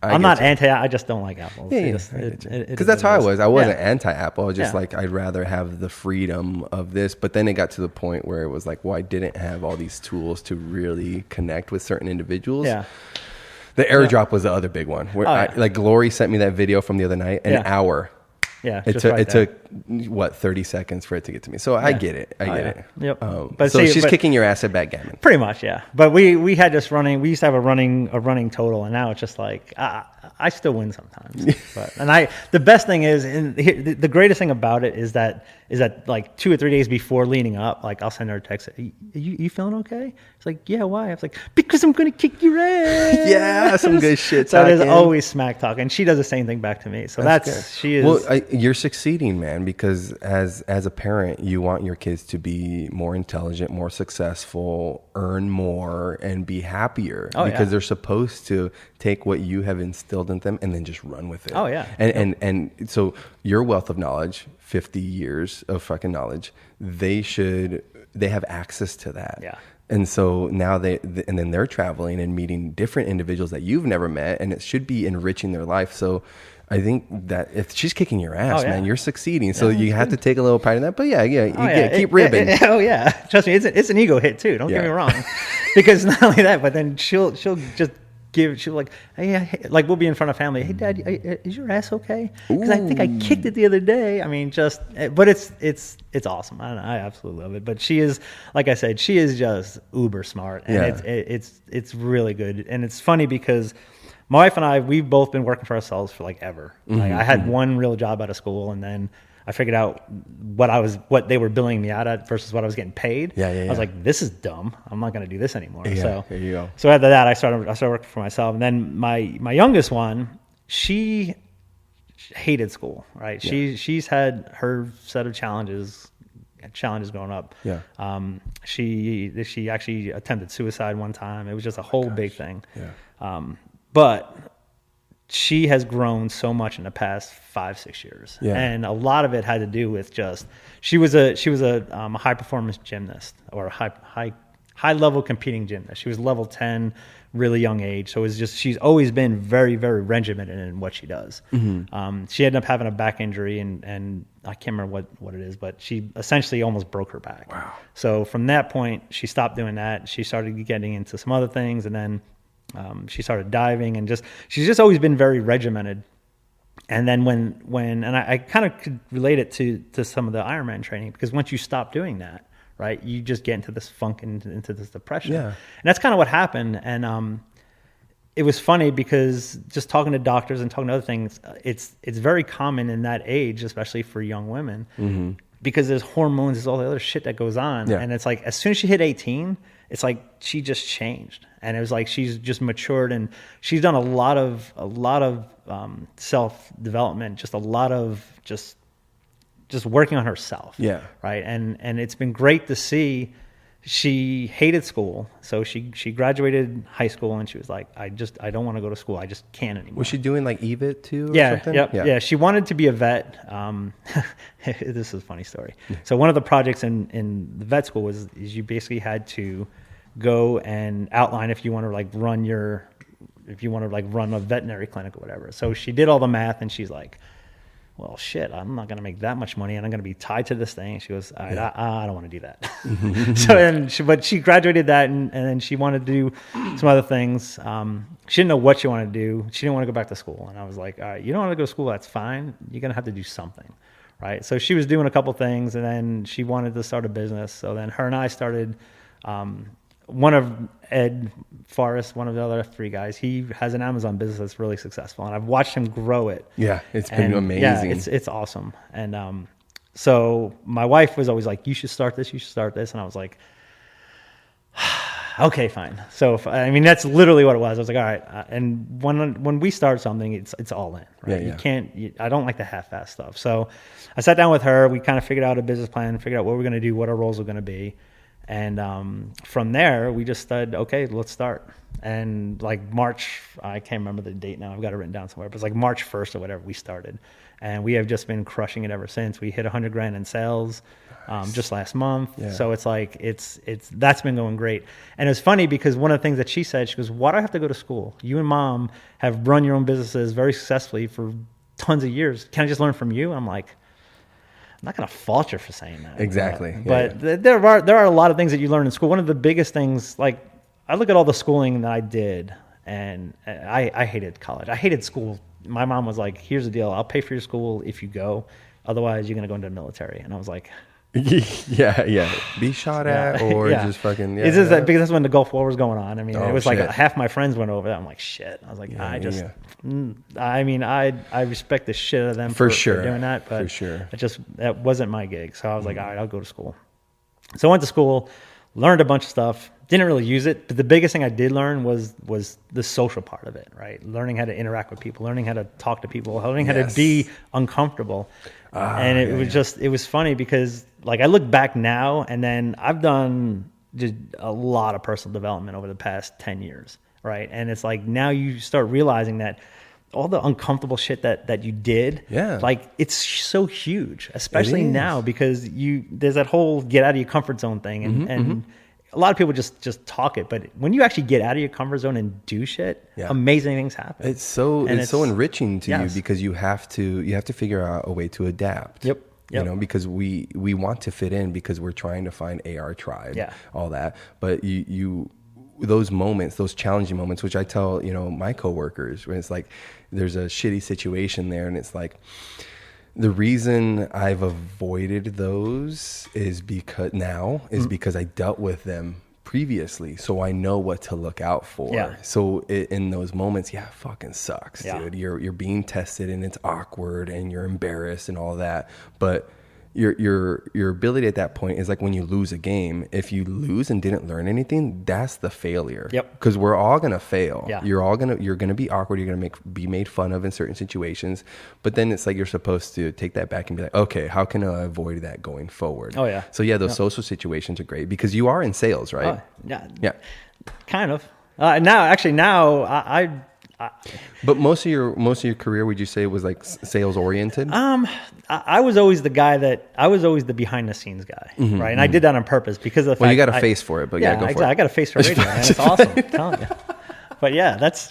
I'm not anti. I just don't like Apples. Because that's how I was. I wasn't anti-Apple. I was just like, I'd rather have the freedom of this. But then it got to the point where it was like, well, I didn't have all these tools to really connect with certain individuals. Yeah. The AirDrop was the other big one. Where like Glory sent me that video from the other night, an hour. Yeah, it took what 30 seconds for it to get to me. So I get it. I get it. Yep. But so she's kicking your ass at backgammon. Pretty much, yeah. But we had this running. We used to have a running total, and now it's just like I still win sometimes. The best thing is, the greatest thing about it is that like 2 or 3 days before leaning up, like I'll send her a text. You feeling okay? It's like, yeah. Why? I was like, because I'm gonna kick your ass. Yeah, some good shit. So there's always smack talk, and she does the same thing back to me. So she is. Well, you're succeeding, man, because as a parent, you want your kids to be more intelligent, more successful, earn more, and be happier because they're supposed to take what you have instilled in them and then just run with it. Oh yeah. And so your wealth of knowledge, 50 years of fucking knowledge, they have access to that. Yeah. And so now and then they're traveling and meeting different individuals that you've never met, and it should be enriching their life. So I think that if she's kicking your ass, man, you're succeeding. So you have to take a little pride in that. But keep ribbing. Trust me, it's an ego hit too. Don't get me wrong. Because not only that, but then she'll just she was like, hey, like we'll be in front of family. Hey, Dad, is your ass okay? Because I think I kicked it the other day. I mean, but it's awesome. I absolutely love it. But she is, like I said, she is just uber smart, and it's really good. And it's funny because my wife and I, we've both been working for ourselves for like ever. Like I had one real job out of school, and then I figured out what they were billing me out at versus what I was getting paid. I was like, this is dumb. I'm not going to do this anymore. So there you go. So after that, I started working for myself. And then my youngest one, she hated school, right? Yeah. She's had her set of challenges growing up. Yeah. She actually attempted suicide one time. It was just a whole big thing. Yeah. But she has grown so much in the past 5-6 years, and a lot of it had to do with just she was a high performance gymnast or a high level competing gymnast. She was level 10, really young age. So it was just she's always been very, very regimented in what she does. She ended up having a back injury, and I can't remember what it is, but she essentially almost broke her back. Wow. So from that point, she stopped doing that. She started getting into some other things, and then she started diving, and she's just always been very regimented. And then when I kind of could relate it to some of the Ironman training, because once you stop doing that, right, you just get into this funk and into this depression. Yeah. And that's kind of what happened. And it was funny because just talking to doctors and talking to other things, it's very common in that age, especially for young women, because there's hormones, there's all the other shit that goes on. Yeah. And it's like as soon as she hit 18, it's like she just changed, and it was like she's just matured, and she's done a lot of self development, just a lot of just working on herself. Yeah. Right. And it's been great to see. She hated school, so she graduated high school, and she was like, I don't want to go to school. I just can't anymore. Was she doing like EVIT too? Or yeah, something? Yeah. She wanted to be a vet. This is a funny story. So one of the projects in the vet school is you basically had to go and outline if you want to run a veterinary clinic or whatever. So she did all the math, and she's like, well, shit, I'm not going to make that much money, and I'm going to be tied to this thing. She goes, I don't want to do that. But she graduated that, and then she wanted to do some other things. She didn't know what she wanted to do. She didn't want to go back to school. And I was like, all right, you don't want to go to school, that's fine. You're going to have to do something, right? So she was doing a couple things, and then she wanted to start a business. So then her and I started one of Ed Forrest, one of the other three guys, he has an Amazon business that's really successful, and I've watched him grow it. Yeah, it's been amazing. Yeah, it's awesome. And so my wife was always like, you should start this, and I was like, okay, fine. So that's literally what it was. I was like, all right. And when we start something, it's all in, right? Yeah. I don't like the half-ass stuff. So I sat down with her. We kind of figured out a business plan, figured out what we're going to do, what our roles were going to be. And from there, we just said, okay, let's start. And like March, I can't remember the date now. I've got it written down somewhere. But it's like March 1st or whatever we started. And we have just been crushing it ever since. We hit $100,000 in sales just last month. Yeah. So it's like, that's been going great. And it's funny because one of the things that she said, she goes, why do I have to go to school? You and Mom have run your own businesses very successfully for tons of years. Can I just learn from you? And I'm like, I'm not going to fault you for saying that. Exactly. But there are a lot of things that you learn in school. One of the biggest things, like I look at all the schooling that I did, and I hated college. I hated school. My mom was like, here's the deal. I'll pay for your school if you go. Otherwise, you're going to go into the military. And I was like, yeah. Be shot at or just fucking. It's just because that's when the Gulf War was going on. I mean, it was like half my friends went over that. I'm like, shit. I was like, I respect the shit out of them for doing that, but that wasn't my gig. So I was like, all right, I'll go to school. So I went to school, learned a bunch of stuff, didn't really use it, but the biggest thing I did learn was the social part of it, right? Learning how to interact with people, learning how to talk to people, learning how to be uncomfortable. And it was funny because like I look back now, and then I've done just a lot of personal development over the past 10 years, right? And it's like now you start realizing that all the uncomfortable shit that you did, like it's so huge, especially now because there's that whole get out of your comfort zone thing, and a lot of people just talk it, but when you actually get out of your comfort zone and do shit, amazing things happen. It's so enriching to you because you have to figure out a way to adapt. Yep. You know, because we want to fit in because we're trying to find AR tribe, all that. But those moments, those challenging moments, which I tell, my coworkers, when it's like there's a shitty situation there, and it's like, the reason I've avoided those is because I dealt with them previously, so I know what to look out for. Yeah. So in those moments, it fucking sucks, dude. You're being tested, and it's awkward, and you're embarrassed, and all that. But your ability at that point is like when you lose a game. If you lose and didn't learn anything, that's the failure. Yep. Because we're all gonna fail. Yeah. You're gonna be awkward. You're gonna be made fun of in certain situations. But then it's like you're supposed to take that back and be like, okay, how can I avoid that going forward? Oh yeah. So those social situations are great because you are in sales, right? Yeah. Kind of. Now But most of your career, would you say, was like sales oriented? I was always the behind the scenes guy, right? And I did that on purpose because of the fact. Well, you got a face for it, but go for it. I got a face for radio, man. It's awesome. I'm telling you. But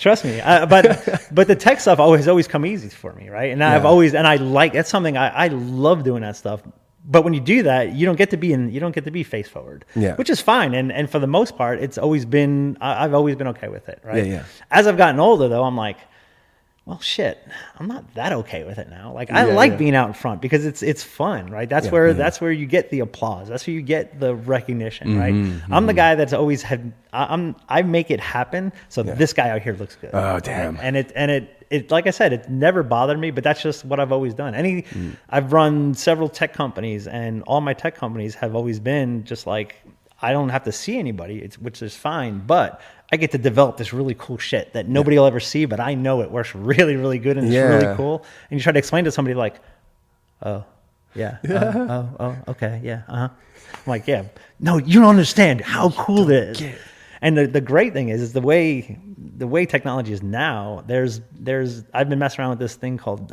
trust me. But the tech stuff always come easy for me, right? And that's something I love doing that stuff. But when you do that, you don't get to be face forward, which is fine. And for the most part, I've always been okay with it, right? Yeah. As I've gotten older, though, I'm like, well, shit, I'm not that okay with it now. Like, I like being out in front because it's fun, right? That's where you get the applause. That's where you get the recognition, right? I'm the guy that's always I make it happen. So this guy out here looks good. Oh, damn. Right? And it like I said, it never bothered me, but that's just what I've always done. I've run several tech companies, and all my tech companies have always been just like, I don't have to see anybody, which is fine, but I get to develop this really cool shit that nobody will ever see, but I know it works really, really good and it's really cool. And you try to explain to somebody like, oh, yeah, okay, yeah, I'm like, yeah, no, you don't understand how cool it is. And the great thing is the way technology is now. I've been messing around with this thing called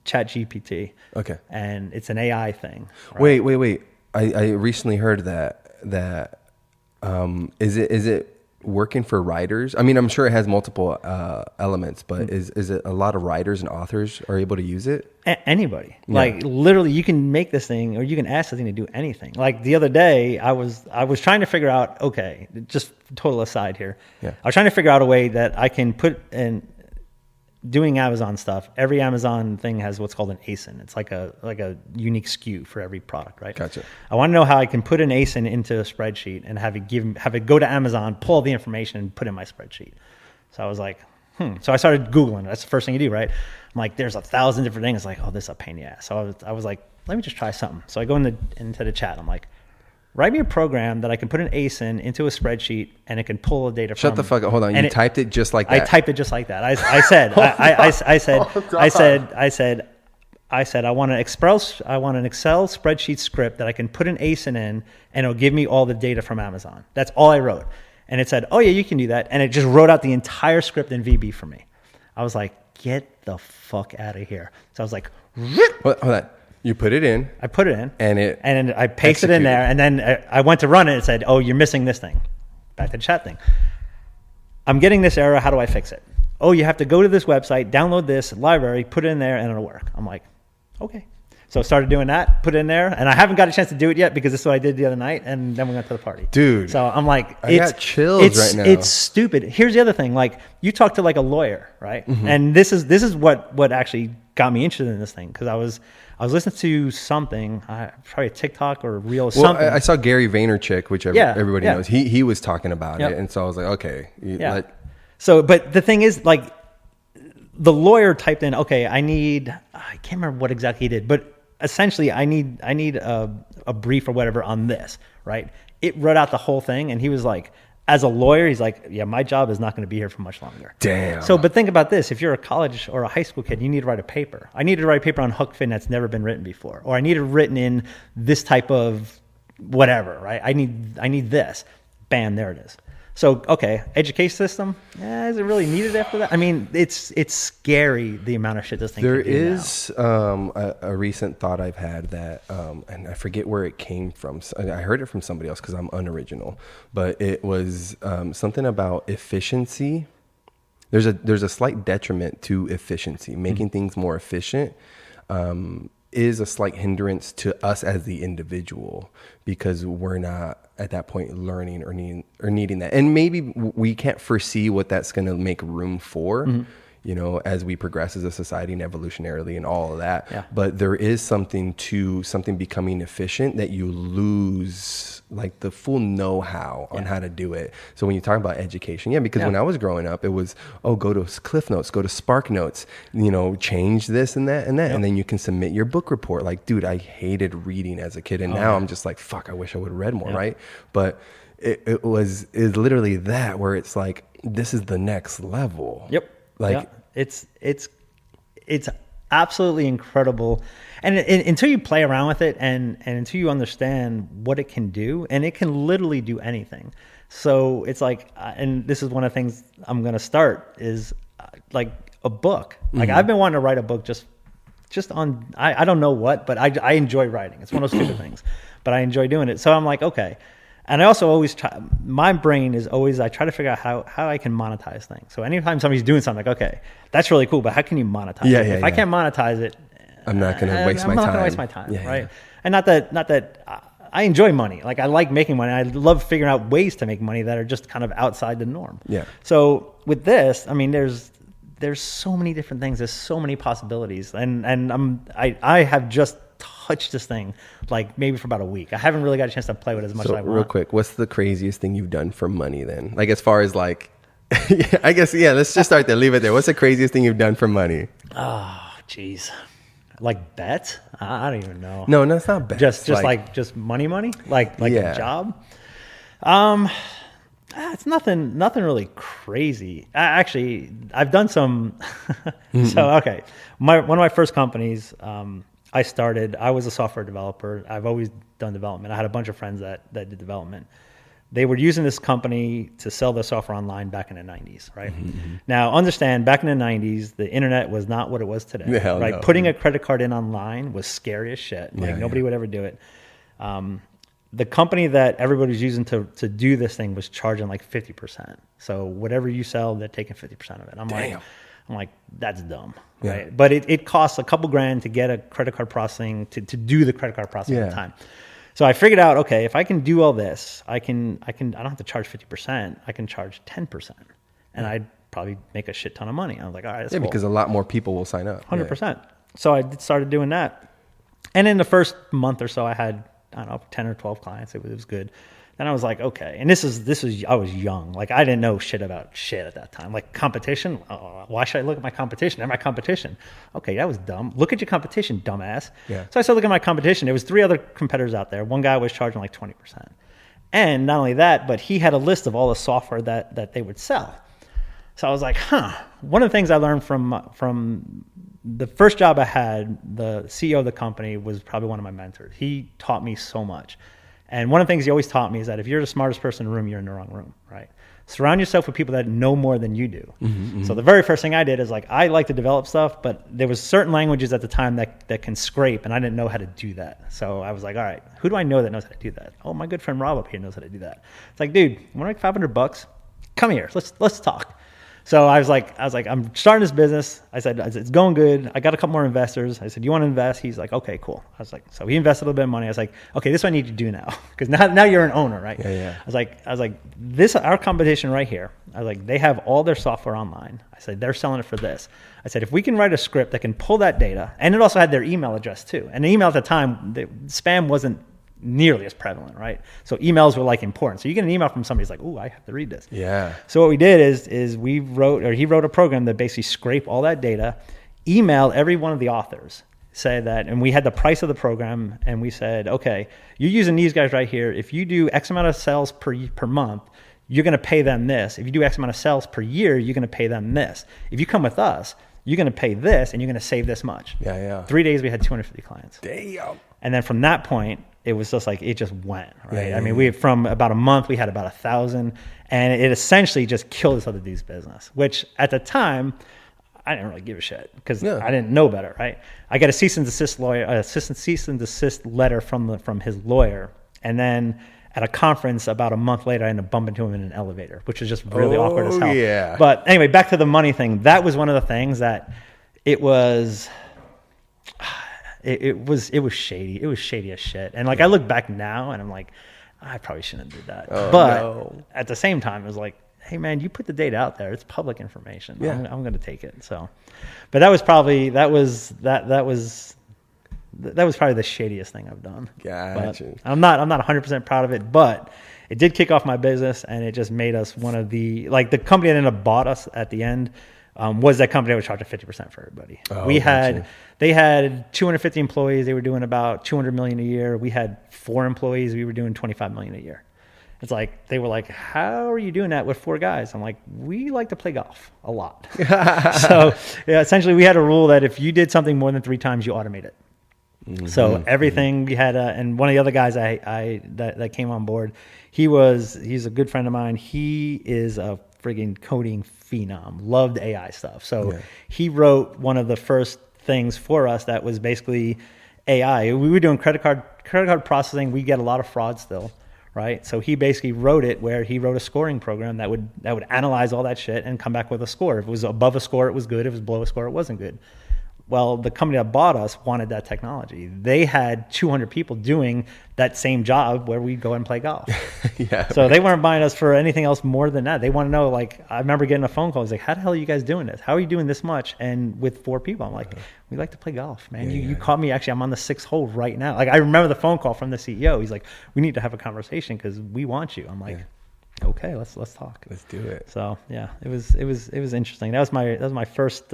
ChatGPT. Okay, and it's an AI thing. Right? Wait. I recently heard that is it working for writers? I mean, I'm sure it has multiple elements, but is it a lot of writers and authors are able to use it? Anybody. Like, literally, you can make this thing, or you can ask the thing to do anything. Like the other day, I was trying to figure out, okay, just total aside here. I was trying to figure out a way that I can put in doing Amazon stuff. Every Amazon thing has what's called an ASIN. It's like a unique SKU for every product, right? Gotcha. I want to know how I can put an ASIN into a spreadsheet and have it go to Amazon, pull all the information, and put in my spreadsheet. So I was like, So I started Googling. That's the first thing you do, right? I'm like, there's 1,000 different things. Like, oh, this is a pain in the ass. So I was like, let me just try something. So I go into the chat. I'm like, write me a program that I can put an ASIN into a spreadsheet and it can pull the data from. Shut the fuck up. Hold on. You typed it just like that? I typed it just like that. I said, I want an Excel spreadsheet script that I can put an ASIN in and it'll give me all the data from Amazon. That's all I wrote. And it said, oh yeah, you can do that. And it just wrote out the entire script in VB for me. I was like, get the fuck out of here. So I was like, hold on. You put it in. I put it in. And then I pasted it in there. And then I went to run it and it said, oh, you're missing this thing. Back to the chat thing. I'm getting this error. How do I fix it? Oh, you have to go to this website, download this library, put it in there, and it'll work. I'm like, okay. So I started doing that, put it in there. And I haven't got a chance to do it yet because this is what I did the other night. And then we went to the party. Dude. So I'm like, I got chills right now. It's stupid. Here's the other thing. Like, you talk to like a lawyer, right? And this is what actually got me interested in this thing. Because I was listening to something, probably a TikTok or a reel or something. I saw Gary Vaynerchuk, which everybody knows. He was talking about it. And so I was like, okay. So, but the thing is, like, the lawyer typed in, okay, I can't remember what exactly he did, but essentially I need a brief or whatever on this, right? It wrote out the whole thing. And he was like, as a lawyer, he's like, yeah, my job is not going to be here for much longer. Damn. So, but think about this. If you're a college or a high school kid, you need to write a paper. I need to write a paper on hook fin that's never been written before. Or I need it written in this type of whatever, right? I need this. Bam, there it is. So, okay, education system, is it really needed after that? I mean, it's scary the amount of shit this thing can do. There is a recent thought I've had that, and I forget where it came from. I heard it from somebody else because I'm unoriginal, but it was something about efficiency. There's a slight detriment to efficiency, making things more efficient. is a slight hindrance to us as the individual, because we're not at that point learning or needing that. And maybe we can't foresee what that's going to make room for, you know, as we progress as a society and evolutionarily and all of that. Yeah. But there is something to something becoming efficient that you lose like the full know-how on how to do it. So when you talk about education, because when I was growing up, it was, go to Cliff Notes, go to Spark Notes, you know, change this and that and that. And then you can submit your book report. Like, dude, I hated reading as a kid. And now I'm just like, fuck, I wish I would have read more. Right. But it was literally that where it's like, this is the next level. Yep. Like it's absolutely incredible. And until you play around with it and until you understand what it can do, and it can literally do anything. So it's like, and this is one of the things I'm going to start is like a book. Like I've been wanting to write a book just on, I don't know what, but I enjoy writing. It's one of those stupid things, but I enjoy doing it. So I'm like, okay. And I also always try, my brain is always, I try to figure out how I can monetize things. So anytime somebody's doing something, like, okay, that's really cool, but how can you monetize it? If I can't monetize it, I'm not going to waste my time. I'm not going to waste my time, right? And not that I enjoy money. Like I like making money. I love figuring out ways to make money that are just kind of outside the norm. Yeah. So with this, I mean, there's so many different things. There's so many possibilities. And I have just touched this thing like maybe for about a week. I haven't really got a chance to play with it as much as I want. Real quick, what's the craziest thing you've done for money then? Like as far as like, I guess, let's just start there. Leave it there. What's the craziest thing you've done for money? Oh, geez. Like bet? I don't even know. No, it's not bet. Just just money? Like a job? It's nothing really crazy. Actually, I've done some. So, okay. One of my first companies, I was a software developer. I've always done development. I had a bunch of friends that did development. They were using this company to sell their software online back in the 90s, right? Now, understand, back in the 90s, the internet was not what it was today, right? No. Putting a credit card in online was scary as shit. Nobody would ever do it. The company that everybody was using to do this thing was charging like 50%. So whatever you sell, they're taking 50% of it. I'm like, that's dumb, right? But it costs a couple grand to get a credit card processing, to do the credit card processing at the time. So I figured out, okay, if I can do all this, I don't have to charge 50%. I can charge 10%. And I'd probably make a shit ton of money. I was like, all right, that's cool. Because a lot more people will sign up. 100%. So I started doing that. And in the first month or so, I had, 10 or 12 clients. It was good. Then I was like, okay. And this is I was young. Like I didn't know shit about shit at that time. Like competition. Why should I look at my competition? They're my competition. Okay, that was dumb. Look at your competition, dumbass. Yeah. So I started looking at my competition. There was 3 other competitors out there. One guy was charging like 20%. And not only that, but he had a list of all the software that they would sell. So I was like, One of the things I learned from the first job I had, the CEO of the company was probably one of my mentors. He taught me so much. And one of the things he always taught me is that if you're the smartest person in the room, you're in the wrong room, right? Surround yourself with people that know more than you do. So the very first thing I did is like, I like to develop stuff, but there was certain languages at the time that can scrape, and I didn't know how to do that. So I was like, all right, who do I know that knows how to do that? Oh, my good friend Rob up here knows how to do that. It's like, dude, you want to make $500? Come here, let's talk. So I was like, I'm starting this business. I said, it's going good. I got a couple more investors. I said, you want to invest? He's like, okay, cool. I was like, so he invested a little bit of money. I was like, okay, this is what I need you to do now. Because now you're an owner, right? Yeah. I was like, this, our competition right here. I was like, they have all their software online. I said, they're selling it for this. I said, if we can write a script that can pull that data, and it also had their email address too. And the email at the time, spam wasn't nearly as prevalent, right? So emails were like important. So you get an email from somebody who's like, "Ooh, I have to read this." Yeah. So what we did is he wrote a program that basically scraped all that data, emailed every one of the authors, say that, and we had the price of the program, and we said, okay, you're using these guys right here. If you do X amount of sales per month, you're going to pay them this. If you do X amount of sales per year, you're going to pay them this. If you come with us, you're going to pay this, and you're going to save this much. Yeah. 3 days, we had 250 clients. Damn. And then from that point, it was just like, it just went, right? I mean, we from about a month, we had about 1,000, and it essentially just killed this other dude's business, which at the time, I didn't really give a shit because I didn't know better, right? I got a cease and desist letter from his lawyer. And then at a conference about a month later, I ended up bumping into him in an elevator, which was just really awkward as hell. Yeah. But anyway, back to the money thing. That was one of the things that it it was shady. It was shady as shit. And like I look back now and I'm like, I probably shouldn't have did that. But at the same time, it was like, hey man, you put the data out there. It's public information. Yeah. I'm going to take it. So, but that was probably that was probably the shadiest thing I've done. Gotcha. I'm not 100% proud of it, but it did kick off my business, and it just made us one of the company that ended up bought us at the end was that company that was charging 50% for everybody. They had 250 employees. They were doing about 200 million a year. We had 4 employees. We were doing 25 million a year. It's like, they were like, how are you doing that with 4 guys? I'm like, we like to play golf a lot. So yeah, essentially we had a rule that if you did something more than 3 times, you automate it. So everything we had, and one of the other guys that came on board, he's a good friend of mine. He is a friggin' coding phenom, loved AI stuff. So he wrote one of the first things for us that was basically AI. We were doing credit card processing. We get a lot of fraud still. Right. So he basically wrote it where he wrote a scoring program that would analyze all that shit and come back with a score. If it was above a score, it was good. If it was below a score, it wasn't good. Well, the company that bought us wanted that technology. They had 200 people doing that same job where we'd go and play golf. So they weren't buying us for anything else more than that. They want to know, like, I remember getting a phone call. I was like, how the hell are you guys doing this? How are you doing this much? And with 4 people, I'm like, we like to play golf, man. You caught me. Actually, I'm on the 6th hole right now. Like, I remember the phone call from the CEO. He's like, we need to have a conversation because we want you. I'm like, okay, let's talk. Let's do it. So yeah, it was interesting. That was my first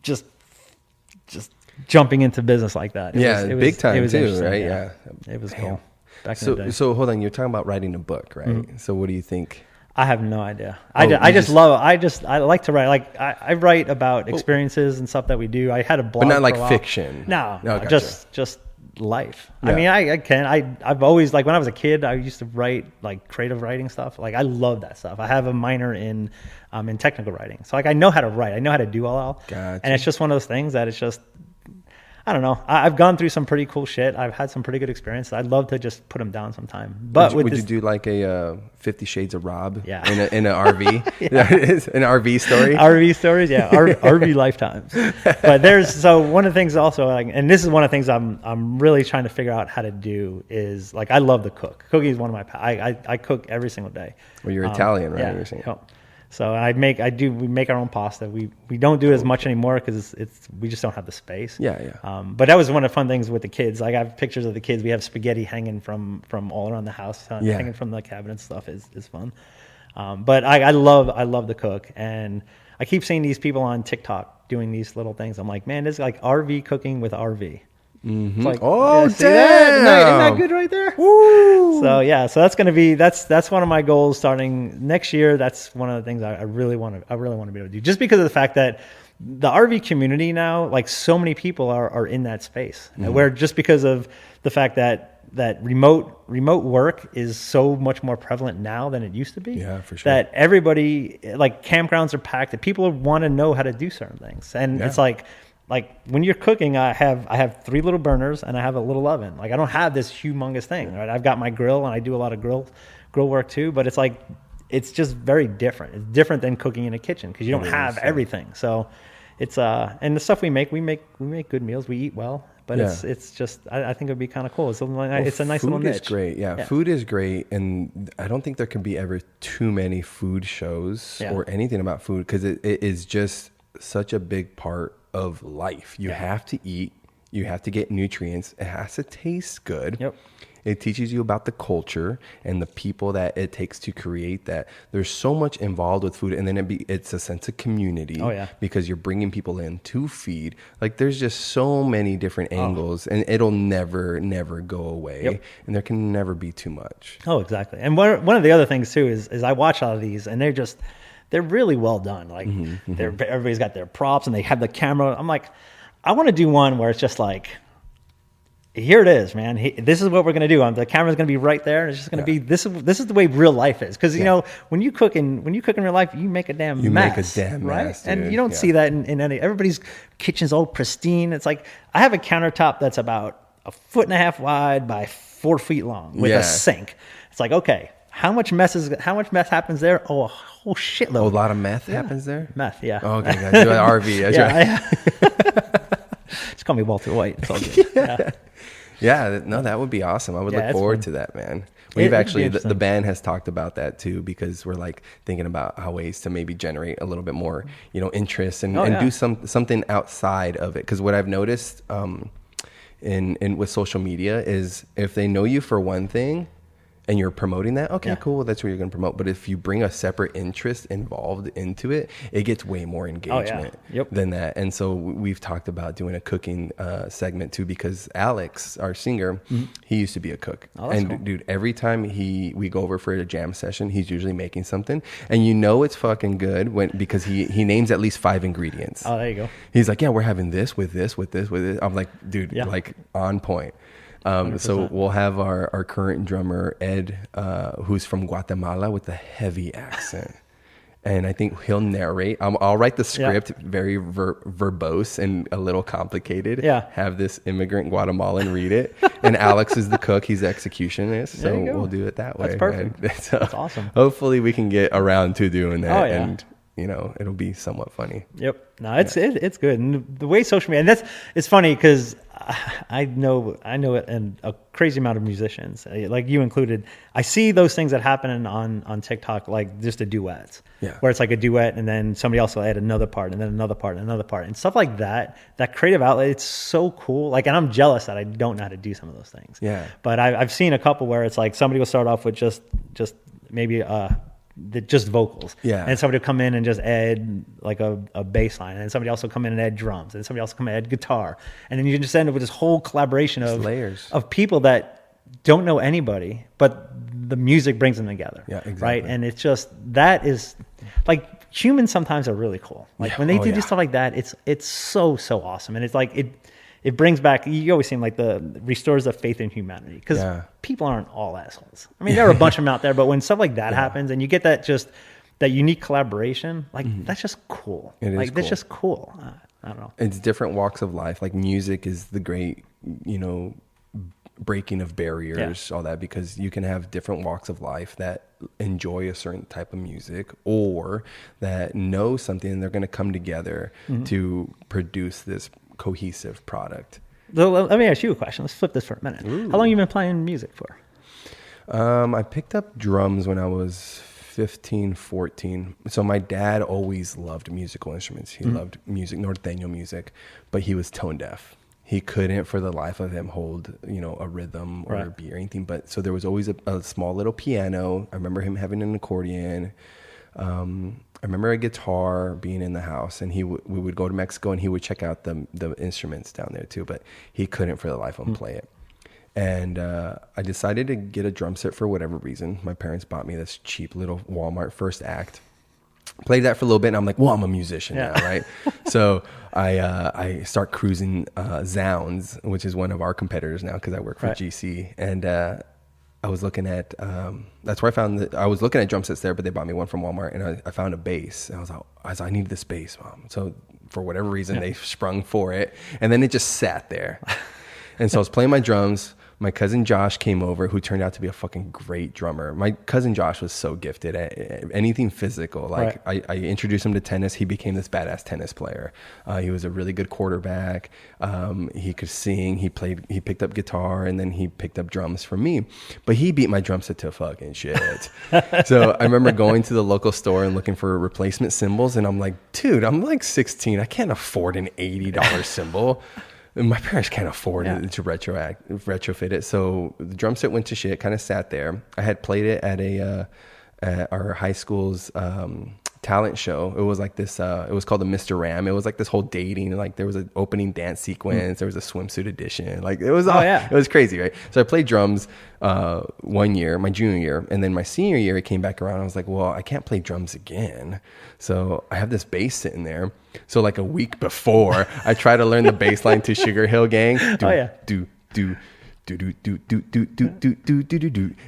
just jumping into business like that. It was big time it was too, right? Yeah. It was cool. Back in the day. So hold on, you're talking about writing a book, right? Mm-hmm. So what do you think? I have no idea. I like to write. Like I write about experiences and stuff that we do. I had a blog, but not like fiction. No, gotcha. just life. Yeah. I mean, I've always, like, when I was a kid, I used to write like creative writing stuff. Like I love that stuff. I have a minor in technical writing, so like I know how to write. I know how to do all. Gotcha. And it's just one of those things that it's just, I don't know. I've gone through some pretty cool shit. I've had some pretty good experience. I'd love to just put them down sometime. But would you do like a 50 Shades of Rob? Yeah. in an RV? An RV story? RV stories, yeah. RV lifetimes. But so one of the things also, like, and this is one of the things I'm really trying to figure out how to do is, like, I love to cook. Cooking is one of my, I cook every single day. Well, you're Italian, right? Yeah. So we make our own pasta. We don't do it as much anymore because we just don't have the space. Yeah. But that was one of the fun things with the kids. Like, I have pictures of the kids. We have spaghetti hanging from all around the house, hanging from the cabinet. Stuff is fun. But I love to cook, and I keep seeing these people on TikTok doing these little things. I'm like, man, this is like RV cooking with RV. Mm-hmm. Like, damn! Isn't that good right there? Woo! So yeah, so that's gonna be that's one of my goals starting next year. That's one of the things I really want to be able to do, just because of the fact that the RV community now, like, so many people are in that space, where just because of the fact that remote work is so much more prevalent now than it used to be. Yeah, for sure. That everybody, like, campgrounds are packed. That people want to know how to do certain things, and it's like when you're cooking, I have 3 little burners and I have a little oven. Like, I don't have this humongous thing, right? I've got my grill, and I do a lot of grill work too, but it's like, it's just very different. It's different than cooking in a kitchen because you don't have everything. So it's and the stuff we make good meals. We eat well, but it's just, I think it would be kind of cool. It's a nice little niche. Food is great. Yeah, food is great, and I don't think there can be ever too many food shows or anything about food, because it is just such a big part of life. You have to eat, you have to get nutrients, it has to taste good. Yep. It teaches you about the culture and the people that it takes to create that. There's so much involved with food, and then it's a sense of community. Oh, yeah. Because you're bringing people in to feed. Like, there's just so many different angles, and it'll never go away. Yep. And there can never be too much. Oh, exactly. And one of the other things too is I watch all of these, and they're really well done. Like, everybody's got their props, and they have the camera. I'm like, I want to do one where it's just like, here it is, man. This is what we're going to do. The camera's going to be right there, and it's just going to be, this is the way real life is. Because, you know, when you cook in real life, you make a damn mess. You make a damn mess, right? And you don't see that in any, everybody's kitchen's all pristine. It's like, I have a countertop that's about 1.5 feet wide by 4 feet long with a sink. It's like, okay, how much mess happens there? Oh, a whole shitload. A lot of meth happens there? Meth, yeah. Oh, okay, guys, do an RV. That's right. call me Walter White. It's all good. Yeah. Yeah, no, that would be awesome. I would look forward to that, man. We've actually, the band has talked about that too, because we're like thinking about how ways to maybe generate a little bit more, interest and do something outside of it. Because what I've noticed in with social media is if they know you for one thing and you're promoting that, okay, cool, that's what you're going to promote. But if you bring a separate interest involved into it, it gets way more engagement than that. And so we've talked about doing a cooking segment too, because Alex, our singer, he used to be a cook. And cool. Dude, every time we go over for a jam session, he's usually making something, and it's fucking good because he names at least 5 ingredients. Oh, there you go. He's like, yeah, we're having this with this with this with this. I'm like, dude, like on point. So we'll have our current drummer, Ed, who's from Guatemala with a heavy accent. And I think he'll narrate. I'll write the script very verbose and a little complicated. Yeah. Have this immigrant Guatemalan read it. And Alex is the cook. He's the executionist. So we'll do it that way. That's perfect. So that's awesome. Hopefully we can get around to doing that. Oh, yeah. And it'll be somewhat funny. Yep. No, it's good. And the way social media, and it's funny because I know it, and a crazy amount of musicians, like you included. I see those things that happen on TikTok, like just the duets, where it's like a duet, and then somebody else will add another part, and then another part, and another part, and stuff like that. That creative outlet, it's so cool. Like, and I'm jealous that I don't know how to do some of those ththings. Yeah. But I've seen a couple where it's like somebody will start off with just maybe just vocals, and somebody will come in and just add like a bass line, and somebody else will come in and add drums, and somebody else will come in and add guitar, and then you just end up with this whole collaboration of layers of people that don't know anybody, but the music brings them together. Yeah, exactly. Right, and it's just that is like humans sometimes are really cool. Like when they do stuff like that, it's so awesome, and it's like it brings back, you always seem like restores the faith in humanity, because people aren't all assholes. I mean, there are a bunch of them out there, but when stuff like that happens and you get that unique collaboration, like that's just cool. It is like, cool. That's just cool. I don't know. It's different walks of life. Like music is the great, breaking of barriers, all that, because you can have different walks of life that enjoy a certain type of music or that know something, and they're going to come together to produce this cohesive product. So let me ask you a question. Let's flip this for a minute. Ooh. How long have you been playing music for? I picked up drums when I was 15, 14. So my dad always loved musical instruments. He loved music, norteño music, but he was tone deaf. He couldn't for the life of him hold, a rhythm or a beat or anything. But so there was always a small little piano. I remember him having an accordion. I remember a guitar being in the house, and we would go to Mexico, and he would check out the instruments down there too, but he couldn't for the life of him play it. And I decided to get a drum set for whatever reason. My parents bought me this cheap little Walmart First Act. Played that for a little bit, and I'm like, well, I'm a musician now, right? So I start cruising Zounds, which is one of our competitors now, because I work for GC, and I was looking at that's where I found I was looking at drum sets there, but they bought me one from Walmart, and I found a bass, and I was like, I need this bass, Mom. So for whatever reason, they sprung for it, and then it just sat there. And so I was playing my drums. My cousin Josh came over, who turned out to be a fucking great drummer. My cousin Josh was so gifted at anything physical. Like I introduced him to tennis. He became this badass tennis player. He was a really good quarterback. He could sing. He picked up guitar, and then he picked up drums from me. But he beat my drum set to fucking shit. So I remember going to the local store and looking for replacement cymbals, and I'm like, dude, I'm like 16. I can't afford an $80 cymbal. My parents can't afford it to retrofit it. So the drum set went to shit, kind of sat there. I had played it at our high school's talent show. It was like this, it was called the Mr. Ram. It was like this whole dating, like there was an opening dance sequence. There was a swimsuit edition. Like it was, it was crazy, right? So I played drums 1 year, my junior year. And then my senior year, it came back around. I was like, well, I can't play drums again. So I have this bass sitting there. So like a week before, I try to learn the bass line to Sugar Hill Gang. Do, And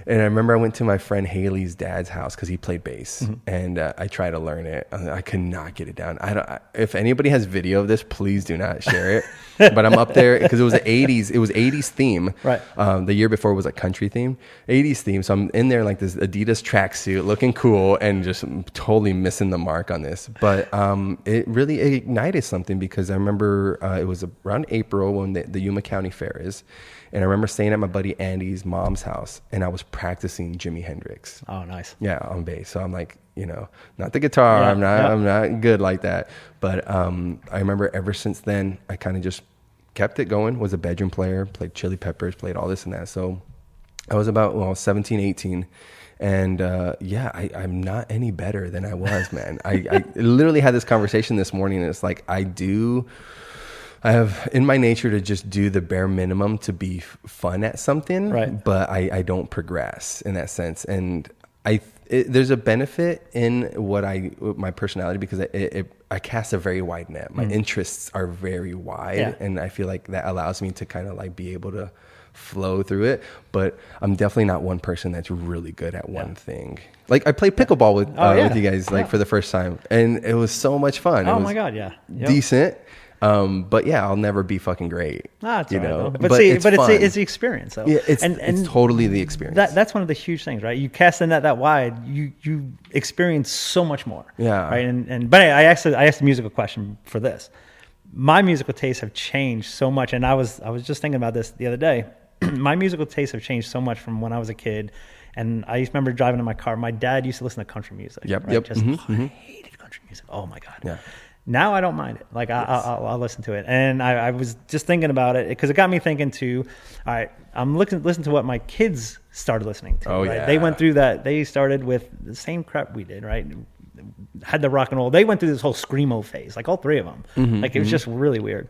I remember I went to my friend Haley's dad's house because he played bass, and I tried to learn it. I could not get it down. If anybody has video of this, please do not share it. But I'm up there because it was the 80s. It was 80s theme. Right. The year before was like country theme, 80s theme. So I'm in there like this Adidas tracksuit, looking cool, and just totally missing the mark on this. But it really ignited something because I remember it was around April when the Yuma County Fair is. And I remember staying at my buddy Andy's mom's house, and I was practicing Jimi Hendrix. Oh, nice. Yeah, on bass. So I'm like, not the guitar. Yeah, I'm not good like that. But I remember ever since then, I kind of just kept it going. Was a bedroom player, played Chili Peppers, played all this and that. So I was about 17, 18. And I'm not any better than I was, man. I literally had this conversation this morning, and it's like I have in my nature to just do the bare minimum to be fun at something, right? But I don't progress in that sense. And there's a benefit in my personality because I cast a very wide net. My interests are very wide, and I feel like that allows me to kind of like be able to flow through it. But I'm definitely not one person that's really good at one thing. Like I played pickleball with you guys for the first time, and it was so much fun. Oh my god, yeah, decent. But yeah, I'll never be fucking great. It's all right, but it's the experience though. Yeah, it's totally the experience. That's one of the huge things, right? You cast the net that wide, you experience so much more. Yeah. Right. But I asked a musical question for this. My musical tastes have changed so much, and I was just thinking about this the other day. My musical tastes have changed so much from when I was a kid, and I remember driving in my car. My dad used to listen to country music. Yep. Right? I hated country music. Oh my god. Yeah. Now I don't mind it. Like I'll listen to it, and I was just thinking about it because it got me thinking too. All right, I'm listening to what my kids started listening to. Oh right? yeah, they went through that. They started with the same crap we did, right? Had the rock and roll. They went through this whole screamo phase, like all three of them. Like it was just really weird.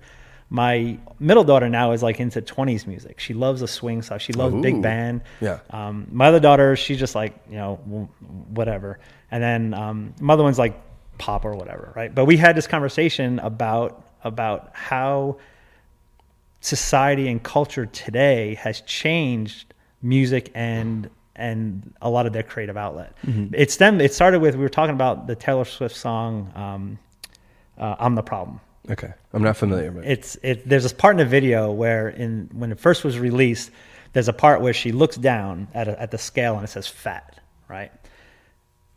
My middle daughter now is like into 20s music. She loves the swing stuff. She loves big band. Yeah. My other daughter, she's just like whatever. And then my other one's like pop or whatever, right? But we had this conversation about how society and culture today has changed music and a lot of their creative outlet. It started with, we were talking about the Taylor Swift song I'm the Problem. Okay, I'm not familiar with it. There's this part in the video where when it first was released, there's a part where she looks down at the scale and it says fat, right?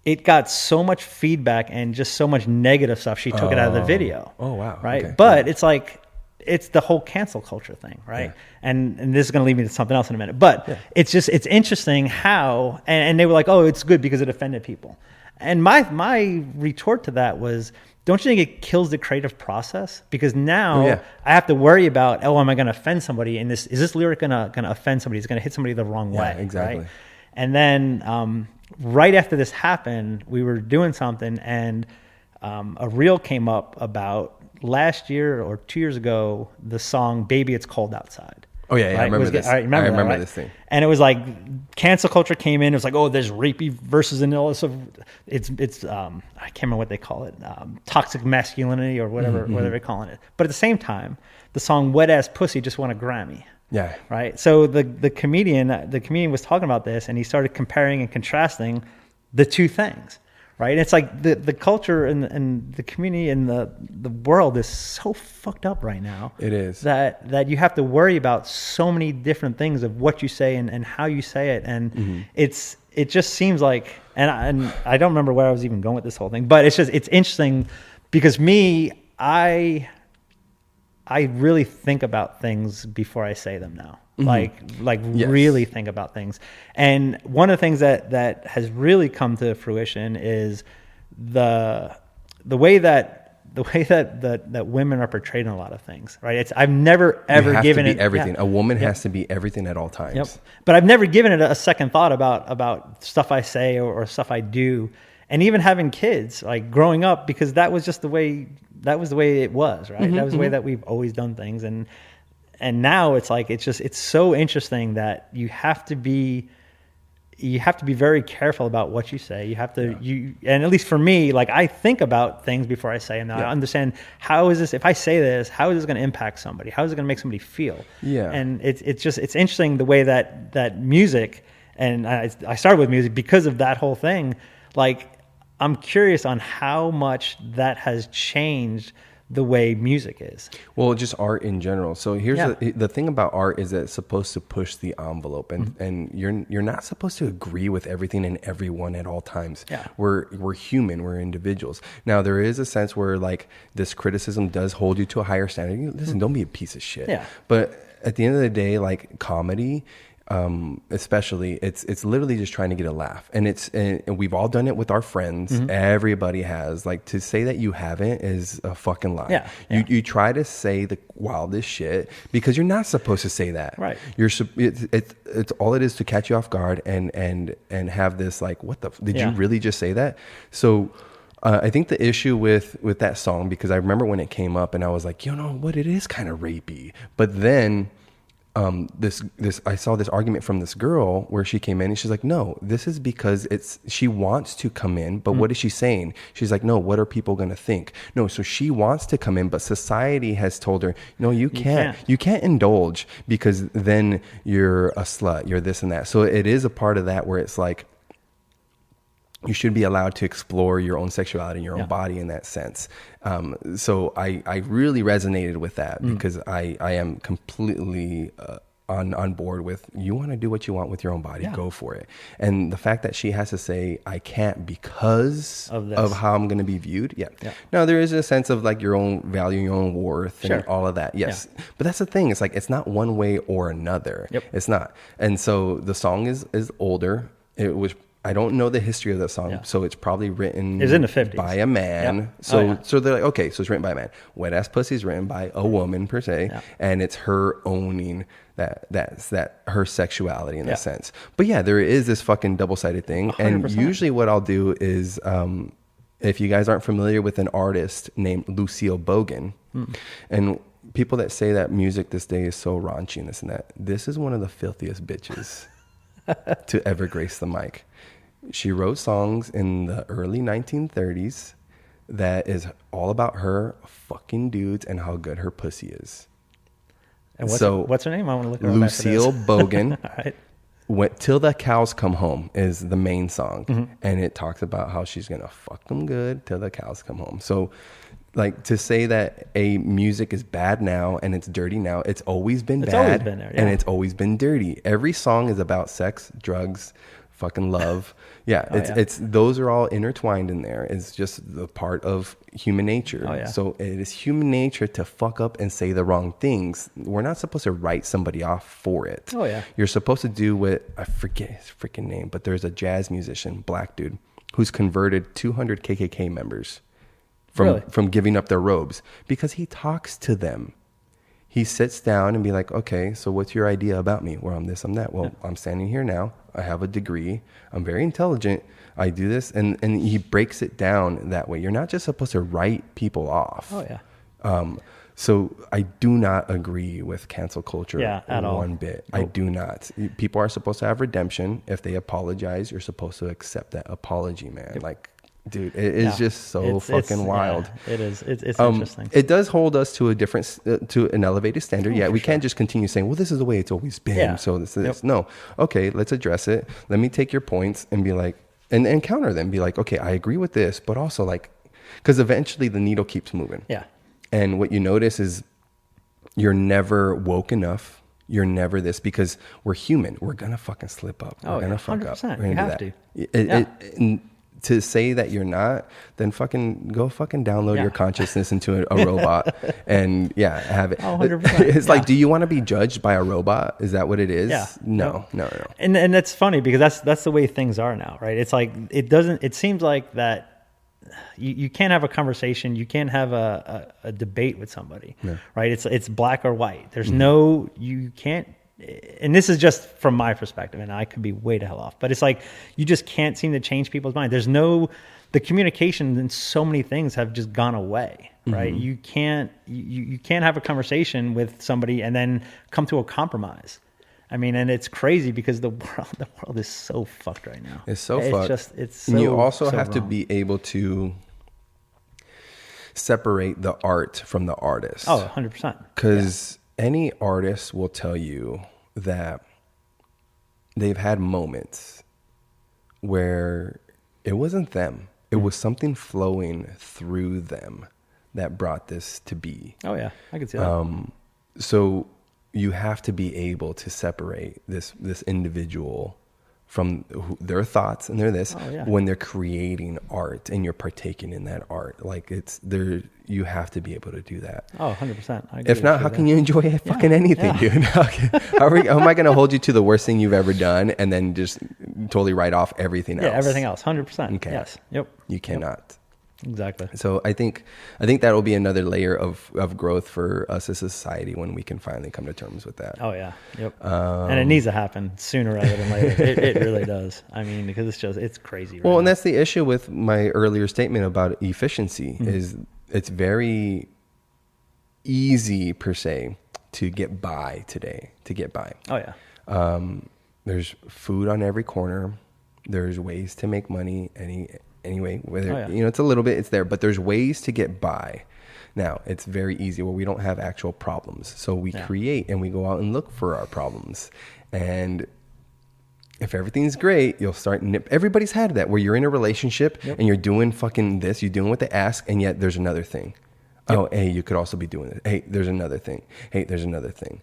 It got so much feedback and just so much negative stuff. She took it out of the video. Oh, wow. Right. Okay. But it's like, it's the whole cancel culture thing. Right. Yeah. And this is going to lead me to something else in a minute, but it's interesting how, and they were like, oh, it's good because it offended people. And my retort to that was, don't you think it kills the creative process? Because now I have to worry about, am I going to offend somebody? And is this lyric going to offend somebody? Is it going to hit somebody the wrong way? Exactly. Right? And then, right after this happened, we were doing something, and a reel came up about last year or 2 years ago, the song "Baby It's Cold Outside." Oh yeah, I remember this. I remember this thing. And it was like cancel culture came in. It was like, oh, there's rapey versus and all this stuff. It's I can't remember what they call it, toxic masculinity or whatever they're calling it. But at the same time, the song "Wet Ass Pussy" just won a Grammy. Yeah. Right. So the comedian was talking about this, and he started comparing and contrasting the two things. Right. And it's like the culture and the community and the world is so fucked up right now. It is. That you have to worry about so many different things of what you say and how you say it. And it just seems like, and I don't remember where I was even going with this whole thing, but it's interesting because I really think about things before I say them now. Really think about things. And one of the things that has really come to fruition is the way that women are portrayed in a lot of things, right? I've never ever given it everything. A woman has to be everything at all times. Yep. But I've never given it a second thought about stuff I say or stuff I do. And even having kids, like growing up, because that was just the way it was, right? That was the way that we've always done things. And now it's like, it's so interesting that you have to be, you have to be very careful about what you say. You have to, and at least for me, like I think about things before I say them. Now I understand how is this, if I say this, how is this going to impact somebody? How is it going to make somebody feel? Yeah. And it's interesting the way that music, and I started with music because of that whole thing. Like, I'm curious on how much that has changed the way music is. Well, just art in general. So here's the thing about art is that it's supposed to push the envelope, and you're not supposed to agree with everything and everyone at all times. Yeah. We're human, we're individuals. Now there is a sense where like this criticism does hold you to a higher standard. Listen, don't be a piece of shit. Yeah. But at the end of the day, like comedy, especially it's literally just trying to get a laugh, and we've all done it with our friends. Everybody has. Like, to say that you haven't is a fucking lie. You try to say the wildest shit because you're not supposed to say that, right? It's all it is to catch you off guard and have this like, what the did you really just say that? So I think the issue with that song, because I remember when it came up and I was like, you know what, it is kind of rapey, but then I saw this argument from this girl where she came in and she's like, no, this is because she wants to come in, but what is she saying? She's like, no, what are people going to think? No, so she wants to come in, but society has told her, no, you can't indulge because then you're a slut, you're this and that. So it is a part of that where it's like, you should be allowed to explore your own sexuality and your own body in that sense. So I really resonated with that because I am completely on board with, you want to do what you want with your own body, go for it. And the fact that she has to say, I can't because of how I'm going to be viewed. Now there is a sense of like your own value, your own worth and all of that. Yes. But that's the thing. It's like, it's not one way or another. It's not. And so the song is older. It was, I don't know the history of the song, so it's probably written in the 50s by a man. So they're like, okay, so it's written by a man. Wet Ass Pussy is written by a woman per se, and it's her owning that her sexuality in a sense. But yeah, there is this fucking double-sided thing, 100%. And usually what I'll do is, if you guys aren't familiar with an artist named Lucille Bogan, and people that say that music this day is so raunchy and this and that, this is one of the filthiest bitches to ever grace the mic. She wrote songs in the early 1930s that is all about her fucking dudes and how good her pussy is. And what's her name? I want to look her up. Lucille Bogan. All right. Went Till the Cows Come Home is the main song. And it talks about how she's going to fuck them good till the cows come home. So like, to say that music is bad now and it's dirty now, it's always been bad. Always been there, and it's always been dirty. Every song is about sex, drugs, fucking love. It's those are all intertwined in there. It's just the part of human nature. So it is human nature to fuck up and say the wrong things. We're not supposed to write somebody off for it. You're supposed to do what, I forget his freaking name, but there's a jazz musician, black dude, who's converted 200 KKK members from giving up their robes because he talks to them. He sits down and be like, okay, so what's your idea about me? Well, I'm this, I'm that. Well, I'm standing here now. I have a degree. I'm very intelligent. I do this. And he breaks it down that way. You're not just supposed to write people off. So I do not agree with cancel culture at all. one bit. Nope. I do not. People are supposed to have redemption. If they apologize, you're supposed to accept that apology, man. Like, dude, it is just so fucking wild. It is. It's interesting. It does hold us to a different, to an elevated standard. We can't just continue saying, well, this is the way it's always been. So this is this. No. Okay, let's address it. Let me take your points and be like, and counter them. Be like, okay, I agree with this, but also like, because eventually the needle keeps moving. And what you notice is you're never woke enough. You're never this, because we're human. We're going to fucking slip up. We're going to fuck 100%. Up. We're going to do that. To say that you're not, then go download your consciousness into a robot and have it. 100%. It's like, do you want to be judged by a robot? Is that what it is? No. And that's funny because that's the way things are now, right? It's like, it seems like that you can't have a conversation. You can't have a debate with somebody, right? It's black or white. There's you can't. And this is just from my perspective, and I could be way the hell off, but it's like, you just can't seem to change people's mind. The communication and so many things have just gone away, right? You can't have a conversation with somebody and then come to a compromise. I mean, and it's crazy because the world is so fucked right now. It's so fucked. It's so, and you also so have to wrong. be able to separate the art from the artist. Oh, 100%. Because any artist will tell you that they've had moments where it wasn't them. It was something flowing through them that brought this to be. Oh, yeah. I can see that. So you have to be able to separate this individual from their thoughts and when they're creating art and you're partaking in that art. Like you have to be able to do that. Oh, 100%. I agree If not, how can you enjoy fucking anything, dude? How am I going to hold you to the worst thing you've ever done and then just totally write off everything else? Yeah, everything else. 100%. Okay. Yes. Yep. You cannot. Exactly. So I think that will be another layer of growth for us as a society when we can finally come to terms with that. Oh yeah. Yep. And it needs to happen sooner rather than later. It really does. I mean, because it's crazy. Right And now. that's the issue with my earlier statement about efficiency is it's very easy per se to get by today, Oh yeah. There's food on every corner. There's ways to make money anyway, whether it's a little bit, it's there, but there's ways to get by. Now it's very easy where we don't have actual problems. So we create and we go out and look for our problems. And if everything's great, you'll start everybody's had that where you're in a relationship and you're doing fucking this, you're doing what they ask. And yet there's another thing. Yep. Oh, hey, you could also be doing it. Hey, there's another thing. Hey, there's another thing.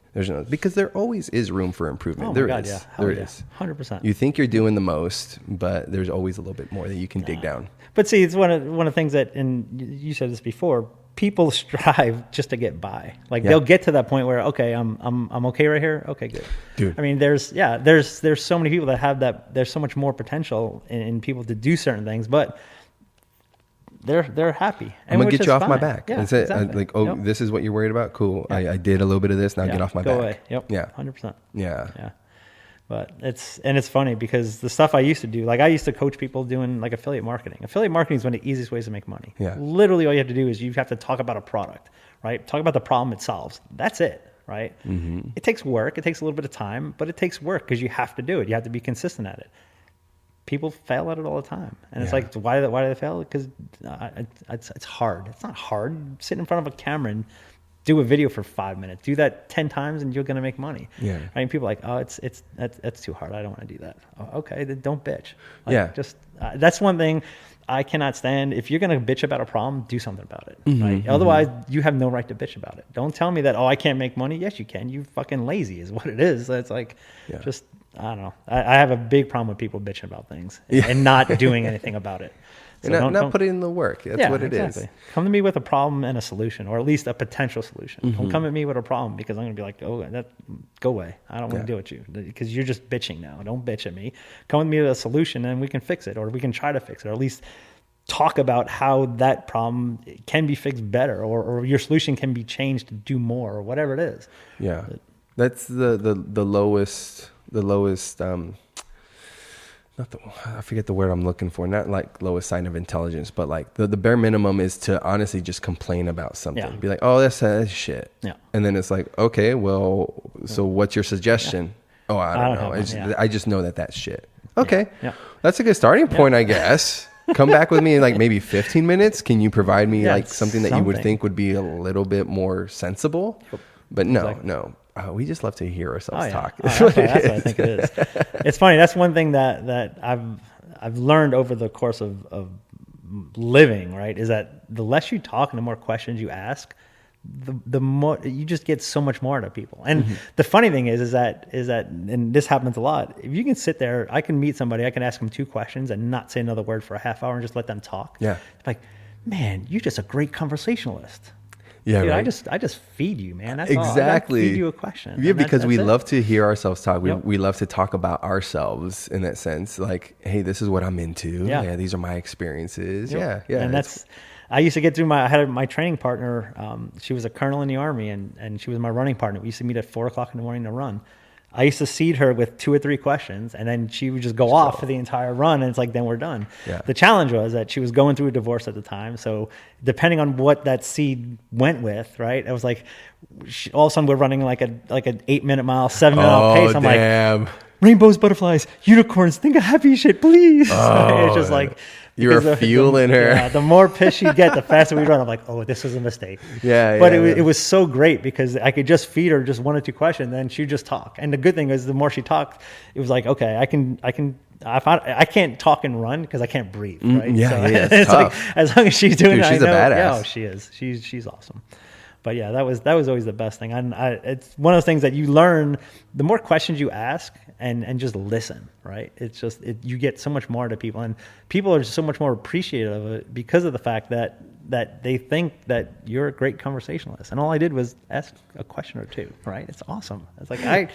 Because there always is room for improvement. Oh There my God, is. yeah. There yeah. is. 100%. You think you're doing the most, but there's always a little bit more that you can dig down. But see, it's one of the things that, and you said this before, people strive just to get by. Like they'll get to that point where, okay, I'm okay right here. Okay, good. Dude. I mean, there's so many people that have that. There's so much more potential in people to do certain things, but they're happy. I'm gonna get you off my back. Yeah, That's it. exactly. This is what you're worried about. Cool. Yeah. I did a little bit of this. Now get off my back. Go away. Yep. Yeah. 100%. Yeah. But it's funny because the stuff I used to do, like I used to coach people doing like affiliate marketing. Affiliate marketing is one of the easiest ways to make money. Yeah. Literally all you have to do is you have to talk about a product, right? Talk about the problem it solves. That's it, right? Mm-hmm. It takes work. It takes a little bit of time, but it takes work because you have to do it. You have to be consistent at it. People fail at it all the time. And it's like, why do they fail? Because it's hard. It's not hard. Sit in front of a camera and do a video for 5 minutes. Do that 10 times and you're going to make money. Yeah. I mean, people are like, oh, that's too hard. I don't want to do that. Oh, okay, then don't bitch. Like, just that's one thing I cannot stand. If you're going to bitch about a problem, do something about it. Mm-hmm, right? Otherwise, you have no right to bitch about it. Don't tell me that, oh, I can't make money. Yes, you can. You fucking lazy is what it is. It's like, just, I don't know. I have a big problem with people bitching about things and not doing anything about it. So and not putting in the work. That's what it is. Come to me with a problem and a solution, or at least a potential solution. Mm-hmm. Don't come at me with a problem because I'm going to be like, oh, go away. I don't want to deal with you because you're just bitching now. Don't bitch at me. Come with me with a solution and we can fix it, or we can try to fix it, or at least talk about how that problem can be fixed better, or your solution can be changed to do more, or whatever it is. Yeah. That's the lowest, I forget the word I'm looking for. Not like lowest sign of intelligence, but like the bare minimum is to honestly just complain about something. Yeah. Be like, oh, that's shit. Yeah. And then it's like, okay, well, so what's your suggestion? Yeah. Oh, I don't know. I just know that's shit. Okay. Yeah. That's a good starting point, I guess. Come back with me in like maybe 15 minutes. Can you provide me like something that you would think would be a little bit more sensible? But no. We just love to hear ourselves talk. That's what I think it is. It's funny. That's one thing that I've learned over the course of living, right? Is that the less you talk and the more questions you ask, the more you just get so much more out of people. And the funny thing is that, and this happens a lot. If you can sit there, I can meet somebody, I can ask them 2 questions and not say another word for a half hour and just let them talk. Yeah. Like, man, you're just a great conversationalist. Yeah, dude, right. I just feed you, man. That's exactly. All. I feed you a question. Yeah, because we love to hear ourselves talk. We love to talk about ourselves in that sense. Like, hey, this is what I'm into. Yeah, these are my experiences. Yep. Yeah. And I used to get through I had my training partner. She was a colonel in the Army, and she was my running partner. We used to meet at 4:00 in the morning to run. I used to seed her with 2 or 3 questions, and then she would just go off for the entire run, and it's like, then we're done. Yeah. The challenge was that she was going through a divorce at the time, so depending on what that seed went with, right, it was like all of a sudden we're running like an 8-minute mile, 7-minute mile pace. I'm like, rainbows, butterflies, unicorns, think of happy shit, please. It's just like, you were fueling her. Yeah, the more piss she'd get, the faster we'd run. I'm like, oh, this was a mistake. But it was so great because I could just feed her just 1 or 2 questions, and then she'd just talk. And the good thing is, the more she talked, it was like, okay, I can't talk and run because I can't breathe, right? It's tough. Like, as long as she's doing it, she's a badass. Yeah, she is. She's awesome. But yeah, that was always the best thing. And it's one of those things that you learn, the more questions you ask and just listen, right? It's just, you get so much more to people, and people are so much more appreciative of it because of the fact that they think that you're a great conversationalist. And all I did was ask a question or 2, right? It's awesome. It's like,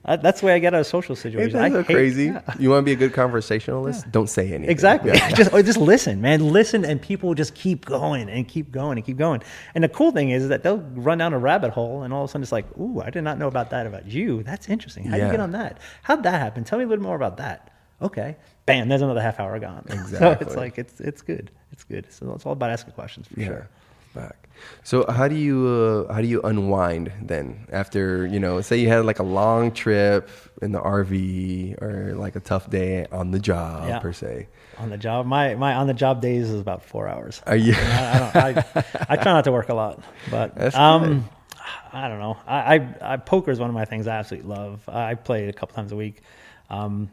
that's the way I get out of social situations. Isn't that so crazy? Yeah. You want to be a good conversationalist? Yeah. Don't say anything. Exactly. Yeah. just listen, man. Listen, and people just keep going and keep going and keep going. And the cool thing is that they'll run down a rabbit hole, and all of a sudden it's like, ooh, I did not know about that about you. That's interesting. How'd you get on that? How'd that happen? Tell me a little more about that. Okay. Bam, there's another half hour gone. Exactly. So it's like, it's good. It's good. So it's all about asking questions for sure. Back. So how do you unwind then after, say you had like a long trip in the RV or like a tough day on the job per se? On the job, my on the job days is about 4 hours. Are you? I try not to work a lot, but that's good. I don't know. I poker is one of my things I absolutely love. I play it a couple times a week. I'm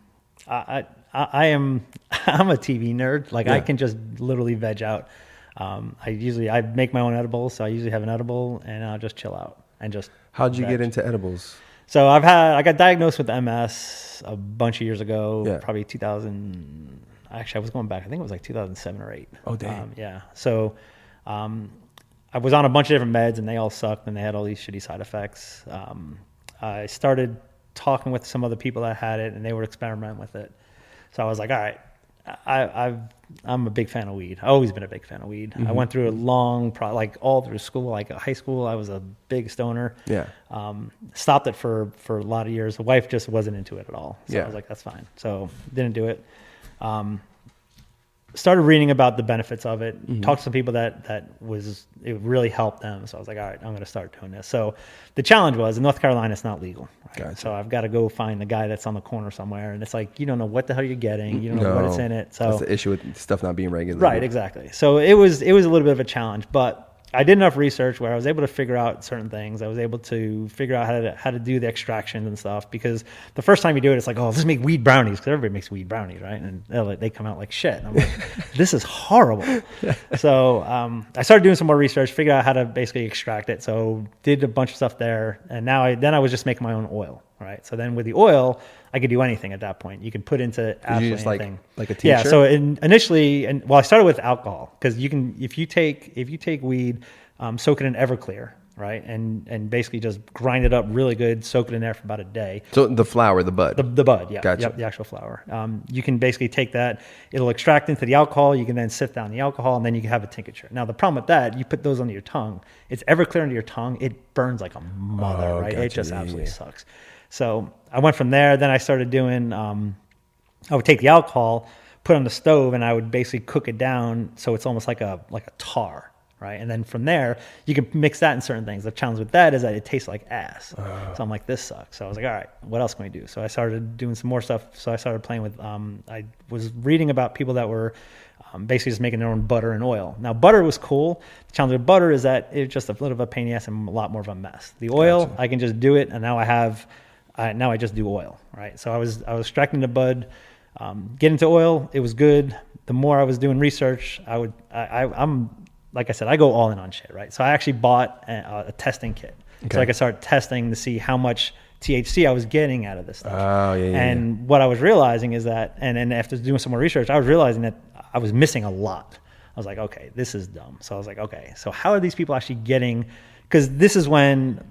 a TV nerd. Like I can just literally veg out. I make my own edibles, so I usually have an edible and I'll just chill out and just. How'd you get into edibles? So I got diagnosed with MS a bunch of years ago, probably 2000. Actually, I was going back. I think it was like 2007 or 8. Oh, damn. Yeah. So, I was on a bunch of different meds and they all sucked and they had all these shitty side effects. I started talking with some other people that had it and they would experiment with it. So I was like, all right, I'm a big fan of weed. I've always been a big fan of weed. Mm-hmm. I went through a long, all through school, like high school, I was a big stoner. Yeah. Stopped it for a lot of years. The wife just wasn't into it at all. So I was like, that's fine. So didn't do it. Started reading about the benefits of it. Mm-hmm. Talked to some people it really helped them. So I was like, all right, I'm going to start doing this. So the challenge was in North Carolina, it's not legal. Right? Gotcha. So I've got to go find the guy that's on the corner somewhere. And it's like, you don't know what the hell you're getting. You don't know what it's in it. So that's the issue with stuff not being regulated. Right. Exactly. So it was a little bit of a challenge, but I did enough research where I was able to figure out certain things. I was able to figure out how to do the extractions and stuff, because the first time you do it, it's like, oh, let's make weed brownies, because everybody makes weed brownies, right? And they come out like shit. And I'm like, this is horrible. So I started doing some more research, figured out how to basically extract it. So did a bunch of stuff there, and then I was just making my own oil, right? So then with the oil, I could do anything at that point. You can put into absolutely anything. Like a tincture? Yeah. So initially, I started with alcohol, because you can, if you take weed, soak it in Everclear, right, and basically just grind it up really good, soak it in there for about a day. So the flower, the bud. The bud, yeah. Gotcha. Yep, the actual flower. You can basically take that, it'll extract into the alcohol. You can then sift down the alcohol, and then you can have a tincture. Now the problem with that, you put those under your tongue. It's Everclear under your tongue. It burns like a mother, right? Gotcha. It just absolutely sucks. So I went from there. Then I started doing, I would take the alcohol, put it on the stove, and I would basically cook it down so it's almost like a tar, right? And then from there, you can mix that in certain things. The challenge with that is that it tastes like ass. So I'm like, this sucks. So I was like, all right, what else can we do? So I started doing some more stuff. So I started playing with, I was reading about people that were basically just making their own butter and oil. Now, butter was cool. The challenge with butter is that it's just a little bit of a pain in the ass and a lot more of a mess. The oil, gotcha. I can just do it, and now I just do oil, right? So I was extracting the bud, get into oil. It was good. The more I was doing research, I'm like I said, I go all in on shit, right? So I actually bought a testing kit, so I could start testing to see how much THC I was getting out of this stuff. Oh, And what I was realizing is that, and after doing some more research, I was realizing that I was missing a lot. I was like, okay, this is dumb. So I was like, okay, so how are these people actually getting? Because this is when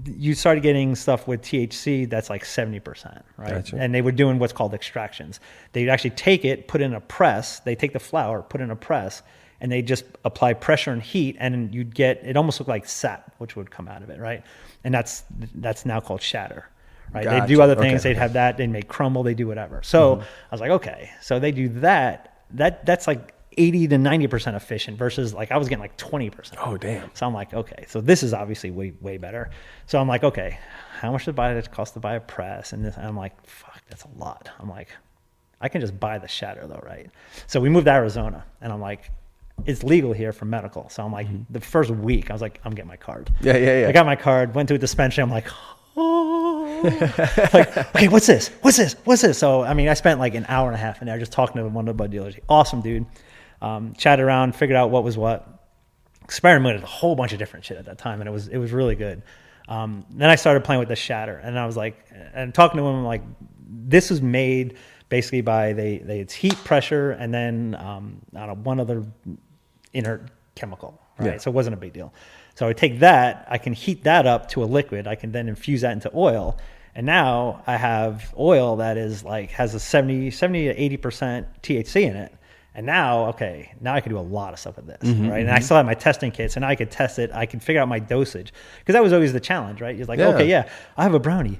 you started getting stuff with THC that's like 70%, right? Gotcha. And they were doing what's called extractions. They'd actually take it, put it in a press. They take the flower, put it in a press, and they just apply pressure and heat, and you'd get, it almost looked like sap, which would come out of it, right? And that's now called shatter, right? Gotcha. They do other things. Okay. They'd have that. They make crumble. They do whatever. So I was like, okay. So they do that. That's like 80 to 90% efficient versus like I was getting like 20%. Oh, damn. So I'm like, okay. So this is obviously way better. So I'm like, okay, how much does it cost to buy a press? And I'm like, fuck, that's a lot. I'm like, I can just buy the shatter though, right? So we moved to Arizona, and I'm like, it's legal here for medical. So I'm like, the first week, I was like, I'm getting my card. Yeah. I got my card, went to a dispensary. I'm like, oh, like, okay, what's this? So, I mean, I spent like an hour and a half in there just talking to one of the bud dealers. Awesome dude. Chatted around, figured out what was what. Experimented with a whole bunch of different shit at that time, and it was really good. Then I started playing with the shatter, and I was like, and talking to him, I'm like, this was made basically by it's heat, pressure, and then I don't know, one other inert chemical, right? Yeah. So it wasn't a big deal. So I take that, I can heat that up to a liquid, I can then infuse that into oil, and now I have oil that is like has a 70 to 80% THC in it. And now I can do a lot of stuff with this, right? And I still have my testing kits, and I could test it. I could figure out my dosage, because that was always the challenge, right? You're like, okay, I have a brownie.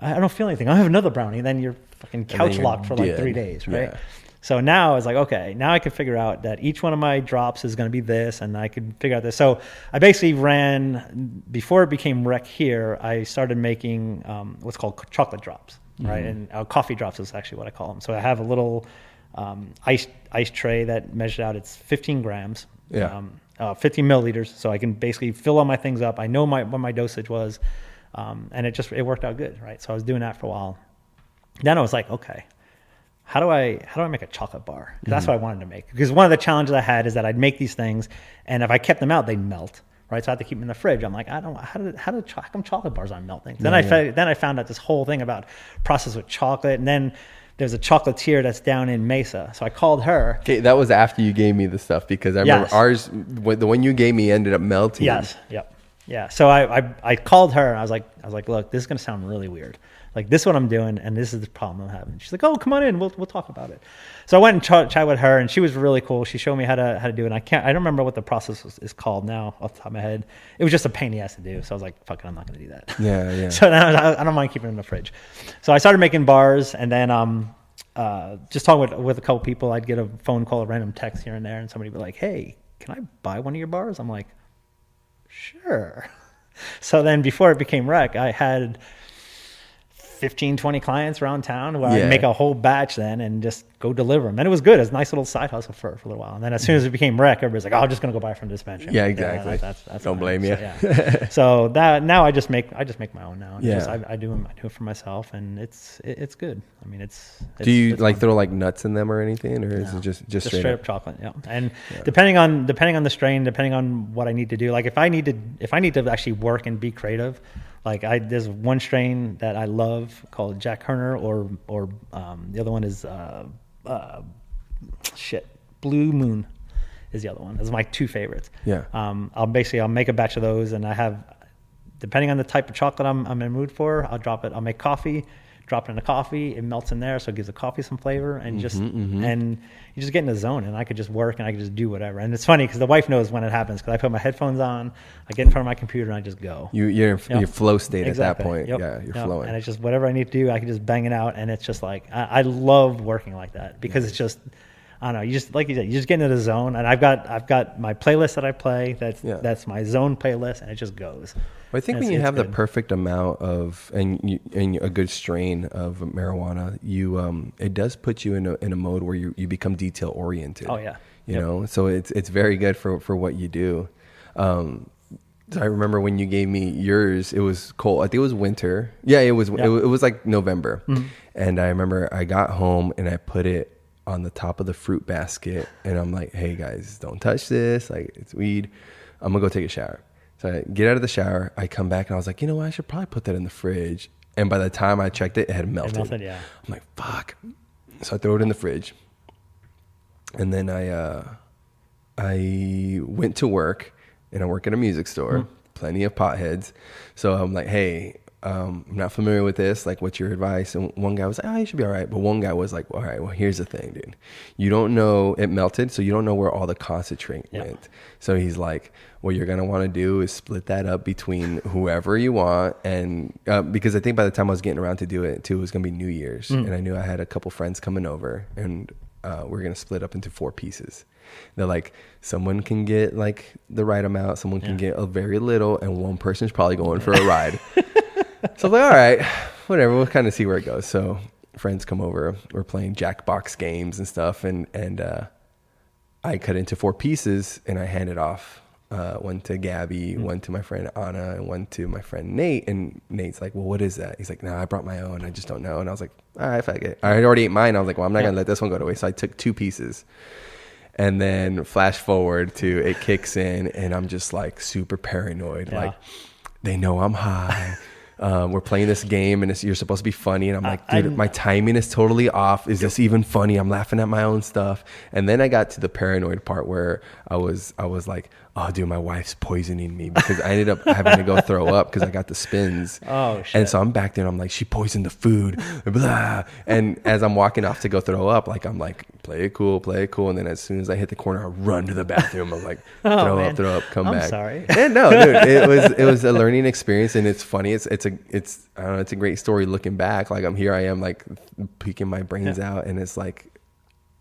I don't feel anything. I have another brownie. And then you're fucking couch locked for like 3 days, right? Yeah. So now it's like, okay, now I can figure out that each one of my drops is going to be this, and I could figure out this. So I basically ran, before it became rec here, I started making what's called chocolate drops, right? And coffee drops is actually what I call them. So I have a little ice tray that measured out, it's 15 grams, 15 milliliters. So I can basically fill all my things up. I know what my dosage was. And it worked out good, right? So I was doing that for a while. Then I was like, okay, how do I make a chocolate bar? 'Cause that's what I wanted to make. Because one of the challenges I had is that I'd make these things, and if I kept them out, they'd melt, right? So I had to keep them in the fridge. I'm like, how come chocolate bars aren't melting? Then I found out this whole thing about process with chocolate, and then there's a chocolatier that's down in Mesa. So I called her. Okay, that was after you gave me the stuff, because I remember ours, the one you gave me ended up melting. Yes. Yep. Yeah. So I called her, and I was like, look, this is going to sound really weird. Like, this is what I'm doing, and this is the problem I'm having. She's like, oh, come on in. We'll talk about it. So I went and chat with her, and she was really cool. She showed me how to do it. I don't remember what the process is called now off the top of my head. It was just a pain in the ass to do. So I was like, fuck it, I'm not going to do that. Yeah. So then I don't mind keeping it in the fridge. So I started making bars, and then just talking with a couple people. I'd get a phone call, a random text here and there, and somebody would be like, hey, can I buy one of your bars? I'm like, sure. So then before it became rec, I had 15, 20 clients around town where I'd make a whole batch then and just go deliver them. And it was good. It was a nice little side hustle for a little while. And then as soon as it became rec, everybody's like, oh, I'm just going to go buy it from the dispensary. Yeah, exactly. That's don't blame you. So, so that now I just make my own now. I do it for myself, and it's good. I mean, it's do you it's like fun. throw like nuts in them or anything, or is it just straight up chocolate? Yeah. And depending on the strain, depending on what I need to do, like if I need to actually work and be creative, like there's one strain that I love called Jack Herner, or the other one is Blue Moon is the other one. Those are my two favorites. Yeah. I'll make a batch of those, and I have, depending on the type of chocolate I'm in the mood for, I'll drop it. I'll make coffee, drop it in the coffee. It melts in there, so it gives the coffee some flavor, and and you just get in the zone, and I could just work, and I could just do whatever. And it's funny because the wife knows when it happens, because I put my headphones on, I get in front of my computer, and I just go. You're in your flow state exactly. at that point. Yep. Yeah, you're flowing. And it's just whatever I need to do, I can just bang it out, and it's just like I love working like that, because it's just, I don't know, you just, like you said, you just get into the zone, and I've got my playlist that I play. That's my zone playlist, and it just goes. Well, I think when you have the perfect amount of and a good strain of marijuana, it does put you in a mode where you become detail oriented. Oh yeah, you know, so it's very good for what you do. So I remember when you gave me yours, it was cold. I think it was winter. Yeah, it was. Yeah. It was like November, and I remember I got home and I put it on the top of the fruit basket, and I'm like, hey guys, don't touch this. Like, it's weed. I'm gonna go take a shower. So I get out of the shower, I come back, and I was like, you know what? I should probably put that in the fridge. And by the time I checked it, it had melted. Yeah. I'm like, fuck. So I throw it in the fridge. And then I went to work, and I work at a music store, plenty of potheads. So I'm like, hey, I'm not familiar with this. Like, what's your advice? And one guy was like, oh, you should be all right. But one guy was like, all right, well, here's the thing, dude. You don't know, it melted, so you don't know where all the concentrate went. So he's like, what you're going to want to do is split that up between whoever you want. And because I think by the time I was getting around to do it, too, it was going to be New Year's. And I knew I had a couple friends coming over, and we're going to split up into 4 pieces. They're like, someone can get like the right amount, someone can get a very little, and one person's probably going for a ride. So I was like, all right, whatever, we'll kind of see where it goes. So friends come over, we're playing Jackbox games and stuff, and I cut into 4 pieces, and I handed off one to Gabby, one to my friend Anna, and one to my friend Nate. And Nate's like, well, what is that? He's like, no, I brought my own, I just don't know. And I was like, all right, fuck it. I had already ate mine. I was like, well, I'm not gonna let this one go to waste. So I took 2 pieces. And then flash forward to it kicks in, and I'm just like super paranoid. Like, they know I'm high. We're playing this game, and you're supposed to be funny. And I'm like, dude, my timing is totally off. Is this even funny? I'm laughing at my own stuff. And then I got to the paranoid part where I was like, oh, dude, my wife's poisoning me, because I ended up having to go throw up because I got the spins. Oh, shit. And so I'm back there, and I'm like, she poisoned the food. Blah. And as I'm walking off to go throw up, like, I'm like, play it cool. And then as soon as I hit the corner, I run to the bathroom. I'm like, throw up, come back. I'm sorry. And no, dude, it was a learning experience, and it's funny. It's I don't know, it's a great story looking back. Like, I am like peeking my brains out, and it's like,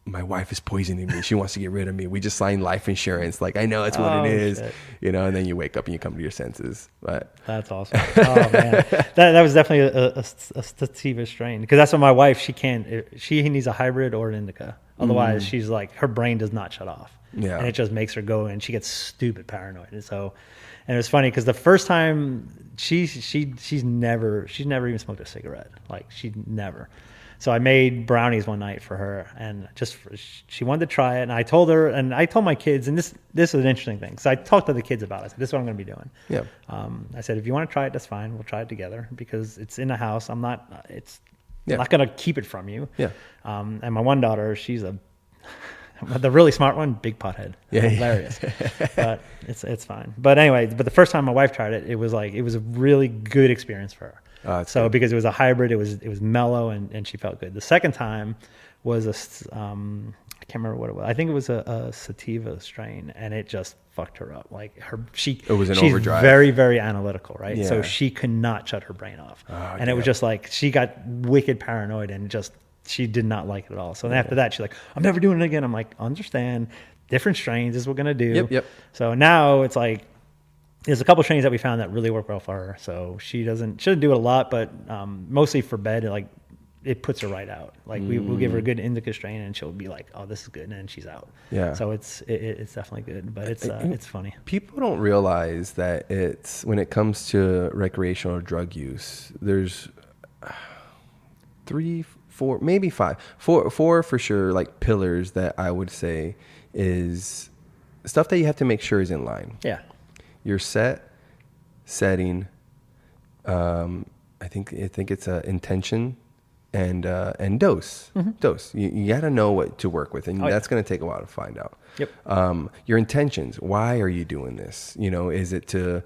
my wife is poisoning me. She wants to get rid of me. We just signed life insurance. Like, I know that's what it is, shit. And then you wake up and you come to your senses. But that's awesome. Oh man, that was definitely a sativa strain, because that's what my wife, she needs a hybrid or an indica. Otherwise she's like, her brain does not shut off. And it just makes her go, and she gets stupid paranoid. And so, and it was funny because the first time she's never even smoked a cigarette. Like, she never. So I made brownies one night for her, and she wanted to try it. And I told her, and I told my kids, and this is an interesting thing. So I talked to the kids about it. I said, this is what I'm going to be doing. Yeah. I said, if you want to try it, that's fine. We'll try it together, because it's in the house. I'm not going to keep it from you. Yeah. And my one daughter, she's the really smart one, big pothead. Hilarious. But it's fine. But anyway, the first time my wife tried it, it was a really good experience for her. Good. Because it was a hybrid, it was mellow, and she felt good. The second time was I can't remember what it was. I think it was a sativa strain, and it just fucked her up. Like, it was an overdrive. Very, very analytical, right? Yeah. So she could not shut her brain off, and it was just like, she got wicked paranoid, and she did not like it at all. So then after that, she's like, I'm never doing it again. I'm like, understand, different strains is what we're gonna do. Yep. So now it's like, there's a couple strains that we found that really work well for her. So she shouldn't do it a lot, but mostly for bed, it puts her right out. Like, we'll give her a good indica strain, and she'll be like, oh, this is good, and then she's out. Yeah. So it's definitely good, but it's funny. People don't realize that when it comes to recreational drug use, there's 3, 4, maybe 5, 4 for sure, like, pillars that I would say is stuff that you have to make sure is in line. Yeah. Your setting, I think it's intention and dose. Mm-hmm. Dose. You got to know what to work with, and that's going to take a while to find out. Yep. Your intentions. Why are you doing this? Is it to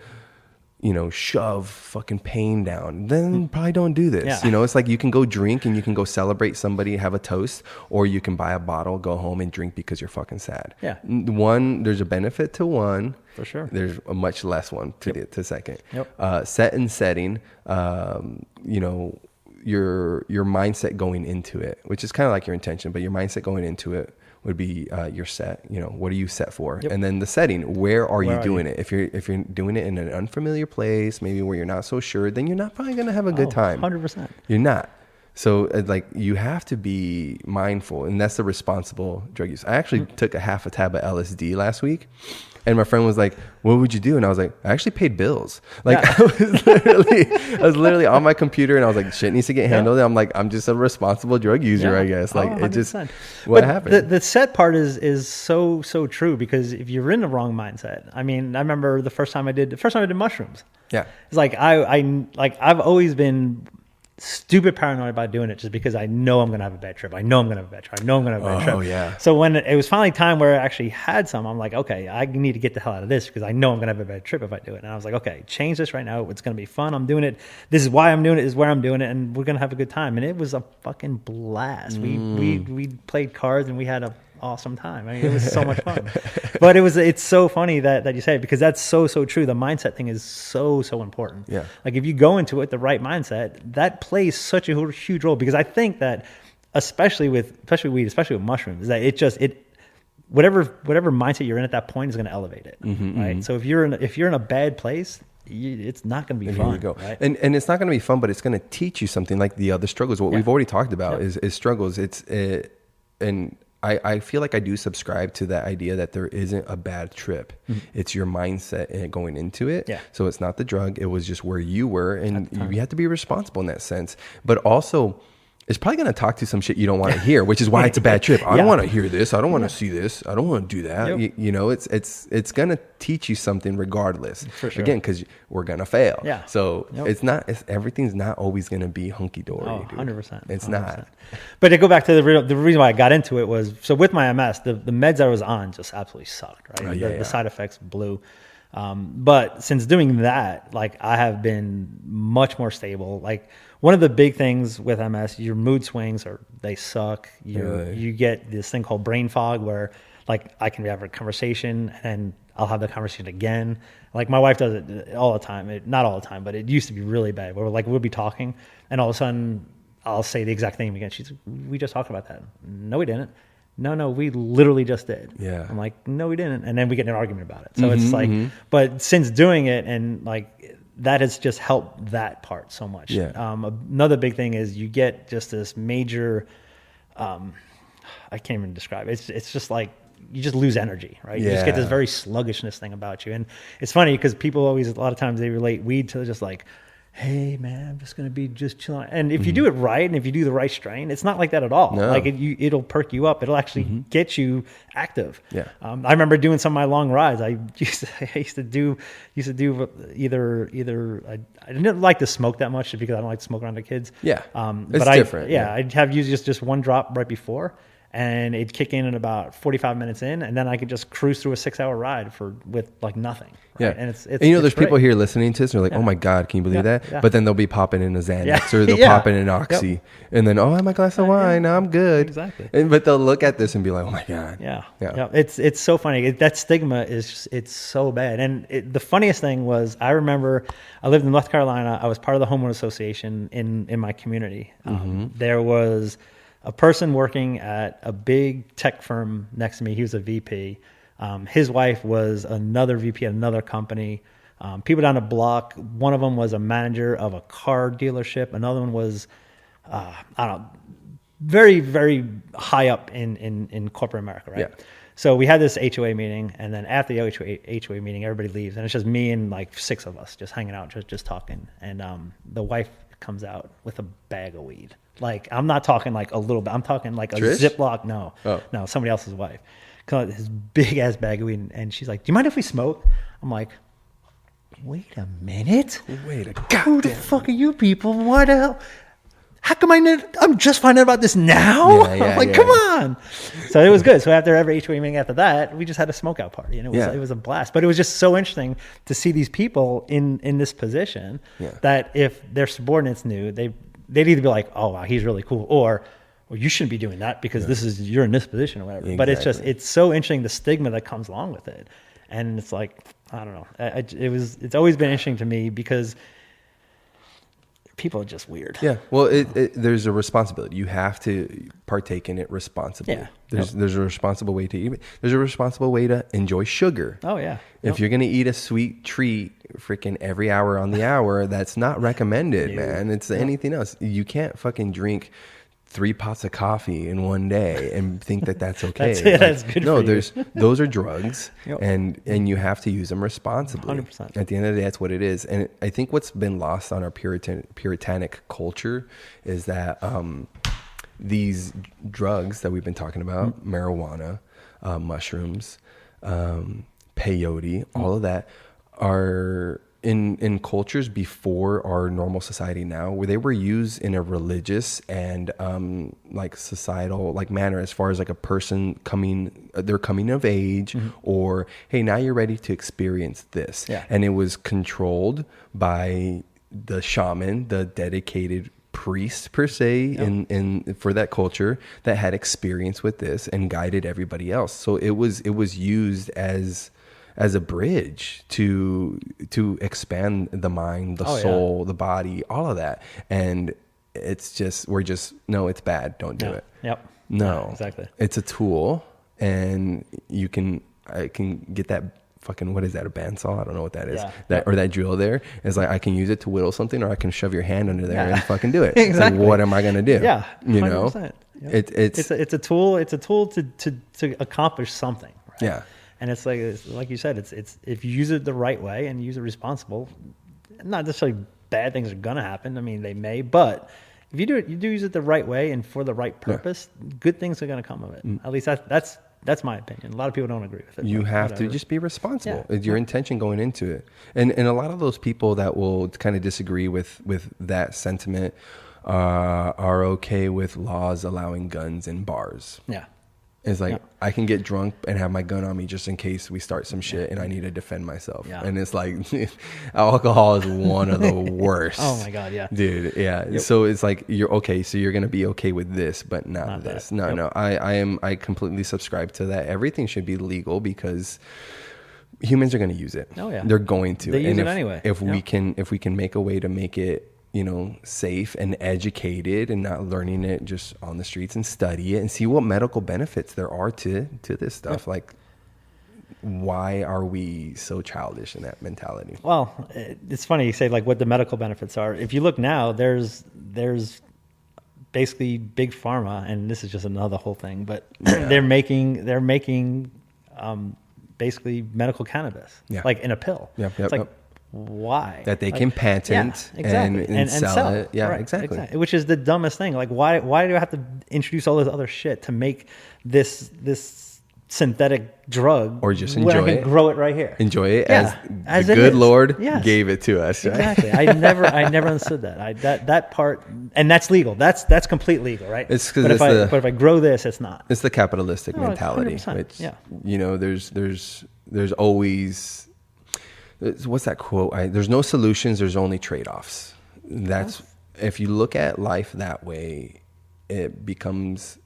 shove fucking pain down? Then probably don't do this. Yeah. It's like, you can go drink, and you can go celebrate somebody, have a toast, or you can buy a bottle, go home and drink because you're fucking sad. Yeah. There's a benefit to one. For sure. There's a much less one to second. Yep. Set and setting, your mindset going into it, which is kind of like your intention, but your mindset going into it would be your set. What are you set for? Yep. And then the setting, where are you doing it? If you're doing it in an unfamiliar place, maybe where you're not so sure, then you're not probably going to have a good time. 100%. You're not. So you have to be mindful, and that's the responsible drug use. I actually took a half a tab of LSD last week, and my friend was like, what would you do? And I was like, I actually paid bills. Like, I was literally on my computer, and I was like, shit needs to get handled. And I'm like, I'm just a responsible drug user, I guess. Like, it just, what happened? The set part is so true, because if you're in the wrong mindset, I mean, I remember the first time I did mushrooms. Yeah. It's like, I've always been stupid paranoid about doing it just because I know I'm going to have a bad trip. I know I'm going to have a bad trip. I know I'm going to have a bad trip. Oh, yeah. So when it was finally time where I actually had some, I'm like, okay, I need to get the hell out of this because I know I'm going to have a bad trip if I do it. And I was like, okay, change this right now. It's going to be fun. I'm doing it. This is why I'm doing it. This is where I'm doing it. And we're going to have a good time. And it was a fucking blast. We played cards and we had a awesome time. I mean, it was so much fun. But it's so funny that you say it because that's so true. The mindset thing is so important. Yeah. Like if you go into it the right mindset, that plays such a huge role because I think that especially with weed, especially with mushrooms, is that whatever mindset you're in at that point is going to elevate it. Right. So if you're in a bad place, it's not going to be fun. Here you go. Right? And it's not going to be fun, but it's going to teach you something like the other struggles. What we've already talked about is struggles. And I feel like I do subscribe to that idea that there isn't a bad trip. It's your mindset and going into it. Yeah. So it's not the drug. It was just where you were. And you have to be responsible in that sense. But also, it's probably going to talk to some shit you don't want to hear, which is why it's a bad trip. I don't want to hear this. I don't want to see this. I don't want to do that. Yep. You know, it's going to teach you something regardless. For sure. Again, because we're going to fail. Yeah. So everything's not always going to be hunky-dory. Oh, 100%. It's 100%. not. But to go back to the reason why I got into it was, so with my MS, the meds I was on just absolutely sucked, right? The side effects blew. But since doing that, like I have been much more stable. Like one of the big things with MS, your mood swings they suck. You get this thing called brain fog where like I can have a conversation and I'll have the conversation again. Like my wife does it all the time. Not all the time, but it used to be really bad where like we'll be talking and all of a sudden I'll say the exact thing again. She's like, we just talked about that. No, we didn't. No, we literally just did. Yeah. I'm like, no, we didn't. And then we get in an argument about it. So it's like, but since doing it and like that has just helped that part so much. Yeah. Another big thing is you get just this major, I can't even describe it. It's just like, you just lose energy, right? You just get this very sluggishness thing about you. And it's funny because people always, a lot of times they relate weed to just like, hey man, I'm just going to be just chilling. And if you do it right, and if you do the right strain, it's not like that at all. No. Like it'll perk you up. It'll actually get you active. Yeah. I remember doing some of my long rides. I used to do either I didn't like to smoke that much because I don't like to smoke around the kids. Yeah. But different. I'd have usually just one drop right before. And it'd kick in about 45 minutes in, and then I could just cruise through a 6-hour ride with like nothing. Right? Yeah, and it's there's great. people here listening to this, and they're like, "Oh my god, can you believe that?" Yeah. But then they'll be popping in a Xanax or they'll Yeah. pop in an Oxy, and then I have my glass of wine, now I'm good. Exactly. But they'll look at this and be like, "Oh my god." Yeah. It's so funny. That stigma it's so bad. And the funniest thing was, I remember I lived in North Carolina. I was part of the homeowner association in my community. There was a person working at a big tech firm next to me. He was a VP. His wife was another VP at another company. People down the block, one of them was a manager of a car dealership. Another one was, I don't know, very, very high up in corporate America, right? Yeah. So we had this HOA meeting, and then after the HOA meeting, everybody leaves, and it's just me and like 6 of us just hanging out, just talking. And the wife comes out with a bag of weed. Like, I'm not talking like a little bit. I'm talking like a Trish? Ziploc. No, somebody else's wife. His big ass bag of weed, and she's like, "Do you mind if we smoke?" I'm like, "Wait a minute. Who the fuck are you people? What the hell? How come I'm just finding out about this now?" I'm like, come on. So it was good. So after every HOA meeting after that, we just had a smoke out party, and it was a blast. But it was just so interesting to see these people in this position that if their subordinates knew, they'd either be like, "Oh wow, he's really cool," or "Well, you shouldn't be doing that because you're in this position or whatever." Exactly. But it's so interesting, the stigma that comes along with it. And it's like, I don't know. It's always been interesting to me because people are just weird. Yeah. Well, there's a responsibility. You have to partake in it responsibly. Yeah. There's a responsible way to eat it. There's a responsible way to enjoy sugar. Oh yeah. If you're going to eat a sweet treat freaking every hour on the hour, that's not recommended, man. It's anything else. You can't fucking drink 3 pots of coffee in one day and think that that's okay. That's good. No, for you. those are drugs, and you have to use them responsibly. 100%. At the end of the day, that's what it is. And I think what's been lost on our puritanic culture is that these drugs that we've been talking about, marijuana, mushrooms, peyote, all of that are in cultures before our normal society now, where they were used in a religious and like societal like manner, as far as like a person they're coming of age, or hey, now you're ready to experience this. Yeah. And it was controlled by the shaman, the dedicated priest per se, in for that culture, that had experience with this and guided everybody else. So it was used as a bridge to expand the mind, the soul, the body, all of that. And it's just, no, it's bad. Don't do it. Yep. No, yeah, exactly. It's a tool, and I can get that fucking, what is that, a bandsaw? I don't know what that is. Yeah. Or that drill there. It's like, I can use it to whittle something, or I can shove your hand under there and fucking do it. Exactly. Like, what am I going to do? Yeah. 100%. You know, it's a tool. It's a tool to accomplish something. Right? Yeah. And it's like you said, it's if you use it the right way and use it responsible, not necessarily bad things are going to happen. I mean, they may, but if you do use it the right way and for the right purpose, good things are going to come of it. At least that's my opinion. A lot of people don't agree with it. You have to just be responsible. It's your intention going into it. And a lot of those people that will kind of disagree with that sentiment are okay with laws allowing guns in bars. Yeah. It's like, I can get drunk and have my gun on me just in case we start some shit and I need to defend myself. Yeah. And it's like, alcohol is one of the worst. Oh my God, yeah. Dude, yeah. Yep. So it's like, you're okay, so you're going to be okay with this, but not this. That. No. I completely subscribe to that. Everything should be legal because humans are going to use it. Oh yeah. They're going to. They use it anyway. If we can make a way to make it, safe and educated and not learning it just on the streets, and study it and see what medical benefits there are to this stuff. Like, why are we so childish in that mentality? Well, it's funny you say like what the medical benefits are. If you look now, there's basically big pharma, and this is just another whole thing, but they're making basically medical cannabis, like in a pill. It's like, why? That they can patent and sell it. Yeah, right, exactly. Which is the dumbest thing. Like, why do I have to introduce all this other shit to make this synthetic drug, or just when enjoy I can it, grow it right here? Enjoy it as the good Lord gave it to us. Right? Exactly. I never understood that. That part, and that's legal. That's complete legal, right? It's but if I grow this, it's not. It's the capitalistic mentality. 100%, there's always, what's that quote? There's no solutions. There's only trade-offs. If you look at life that way, it becomes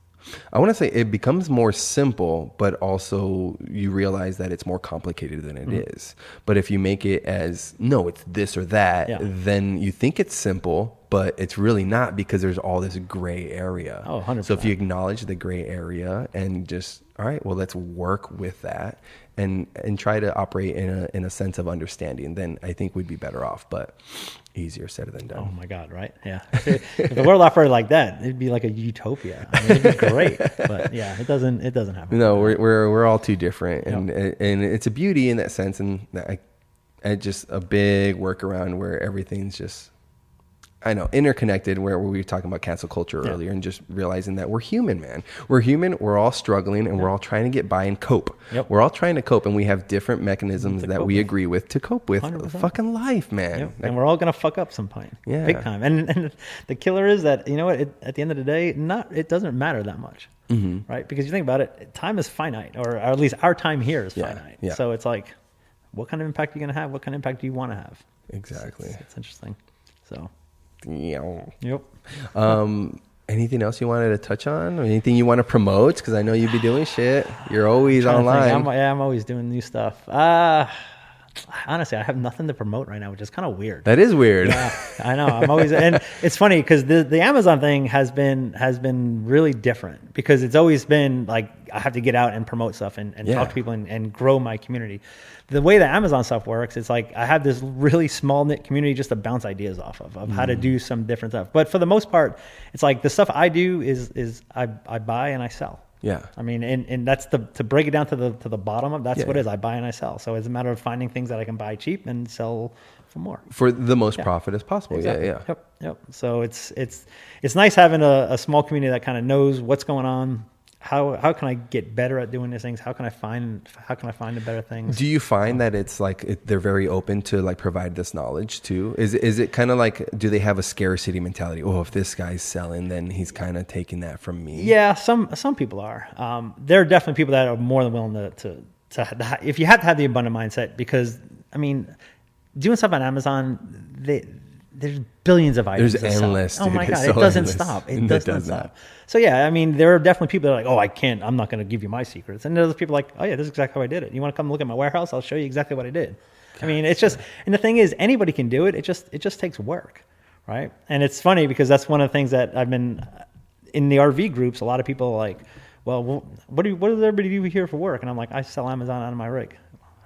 more simple, but also you realize that it's more complicated than it is. But if you make it as, no, it's this or that, then you think it's simple, but it's really not, because there's all this gray area. Oh, 100%. So if you acknowledge the gray area and just, all right, well, let's work with that and try to operate in a sense of understanding, then I think we'd be better off. But easier said than done. Oh my God, right? Yeah. If the world operated like that, it'd be like a utopia. I mean, it'd be great. But yeah, it doesn't happen. No, we're all too different, and it's a beauty in that sense, and just a big workaround where everything's just, I know, interconnected, where we were talking about cancel culture earlier, and just realizing that we're human, man. We're human. We're all struggling, and we're all trying to get by and cope. We're all trying to cope, and we have different mechanisms that we agree with to cope with 100%. Fucking life, man. And we're all going to fuck up some point. Big time. And the killer is that, you know what, at the end of the day, it doesn't matter that much, right? Because you think about it, time is finite, or at least our time here is finite. So it's like, what kind of impact are you going to have? What kind of impact do you want to have? Exactly. It's interesting. So... Yep. Anything else you wanted to touch on, or anything you want to promote? Because I know you'd be doing shit. You're always online. I'm always doing new stuff. Honestly, I have nothing to promote right now, which is kind of weird. That is weird. Yeah, I know. I'm always, and it's funny because the Amazon thing has been really different, because it's always been like I have to get out and promote stuff and talk to people and grow my community. The way the Amazon stuff works, it's like I have this really small knit community just to bounce ideas off of how to do some different stuff. But for the most part, it's like the stuff I do is I buy and I sell. Yeah. I mean, and that's to break it down to the bottom of, that's what it is. I buy and I sell. So it's a matter of finding things that I can buy cheap and sell for more. For the most profit as possible. Exactly. Yeah. Yep. So it's nice having a small community that kind of knows what's going on, how can I get better at doing these things? How can I find the better things? Do you find that it's like they're very open to like provide this knowledge too? Is it kind of like, do they have a scarcity mentality? Oh, if this guy's selling, then he's kind of taking that from me. Yeah, some people are. There are definitely people that are more than willing to if you have to have the abundant mindset, because I mean, doing stuff on Amazon, there's billions of items. There's endless. Oh my dude. God, It's it so doesn't endless. stop. It doesn't stop. So yeah, I mean, there are definitely people that are like, oh, I'm not going to give you my secrets. And there's people like, oh yeah, this is exactly how I did it. You want to come look at my warehouse? I'll show you exactly what I did. God, I mean, it's just, and the thing is, anybody can do it. It just takes work, right? And it's funny because that's one of the things that I've been in the RV groups. A lot of people are like, well, what does everybody do here for work? And I'm like, I sell Amazon out of my rig.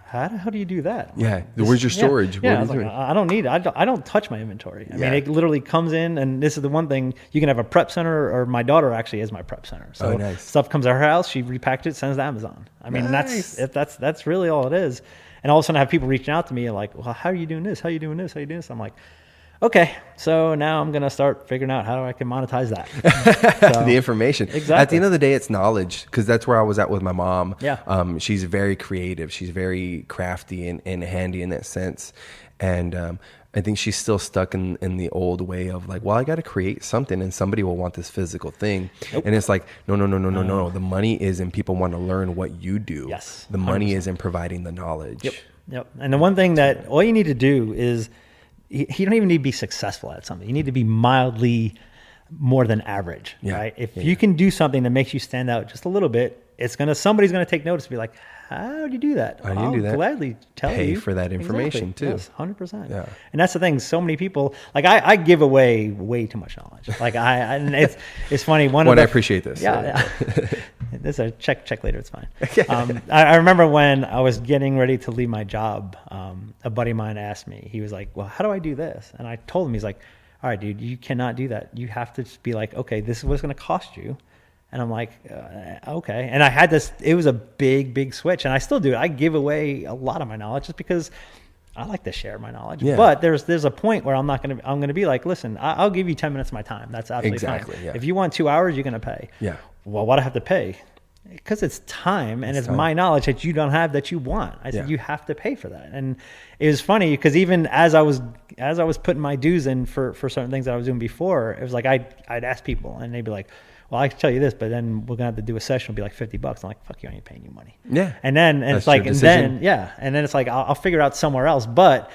How do you do that? Yeah. Where's your storage? Yeah. What are you doing? I don't need it. I don't touch my inventory. I mean, it literally comes in, and this is the one thing, you can have a prep center, or my daughter actually is my prep center. So nice. Stuff comes to her house, she repacks it, sends it to Amazon. I mean, nice. that's really all it is. And all of a sudden I have people reaching out to me like, well, how are you doing this? How are you doing this? How are you doing this? I'm like, okay, so now I'm going to start figuring out how I can monetize that. So, the information. Exactly. At the end of the day, it's knowledge, because that's where I was at with my mom. Yeah. She's very creative. She's very crafty and handy in that sense. And I think she's still stuck in the old way of like, well, I got to create something and somebody will want this physical thing. Nope. And it's like, no. The money is in people want to learn what you do. Yes. The money is in providing the knowledge. Yep. And the one thing that all you need to do is, you don't even need to be successful at something. You need to be mildly more than average, right? If you can do something that makes you stand out just a little bit, somebody's going to take notice and be like, how do you do that? How do you do that? Gladly tell you. Pay for that information too. Yes, 100%. Yeah. And that's the thing. So many people, like I give away way too much knowledge. Like and it's funny. I appreciate this. Yeah. This is a check later. It's fine. I remember when I was getting ready to leave my job, a buddy of mine asked me, he was like, well, how do I do this? And I told him, he's like, all right, dude, you cannot do that. You have to just be like, okay, this is what it's going to cost you. And I'm like, okay. And I had this, it was a big switch, and I still do it. I give away a lot of my knowledge just because I like to share my knowledge. Yeah. But there's a point where I'm going to be like, listen, I'll give you 10 minutes of my time. That's absolutely fine. Yeah. If you want 2 hours, you're going to pay. Yeah. Well, why do I have to pay? Because it's time, and it's my knowledge that you don't have that you want. I said, you have to pay for that. And it was funny because even as I was putting my dues in for certain things that I was doing before, it was like, I'd ask people and they'd be like, well, I can tell you this, but then we're gonna have to do a session. It'll be like $50. I'm like, fuck you, I ain't paying you money. Yeah. And then it's like, and then it's like, I'll figure it out somewhere else. But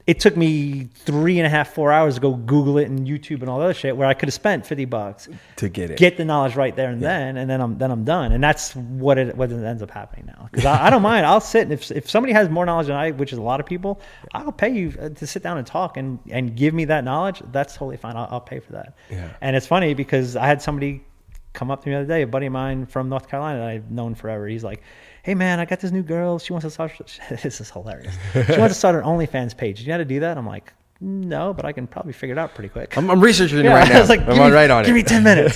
it took me 3.5, 4 hours to go Google it and YouTube and all that other shit, where I could have spent $50 to get the knowledge right there and then, and then I'm done. And that's what ends up happening now. Because I don't mind. I'll sit, and if somebody has more knowledge than I, which is a lot of people, I'll pay you to sit down and talk and give me that knowledge. That's totally fine. I'll pay for that. Yeah. And it's funny because I had somebody come up to me the other day, a buddy of mine from North Carolina that I've known forever. He's like, hey man, I got this new girl. She wants to start, this is hilarious. She wants to start an OnlyFans page. Do you know how to do that? I'm like, no, but I can probably figure it out pretty quick. I'm researching it right now. I was like, I'm right on it. Give me 10 minutes.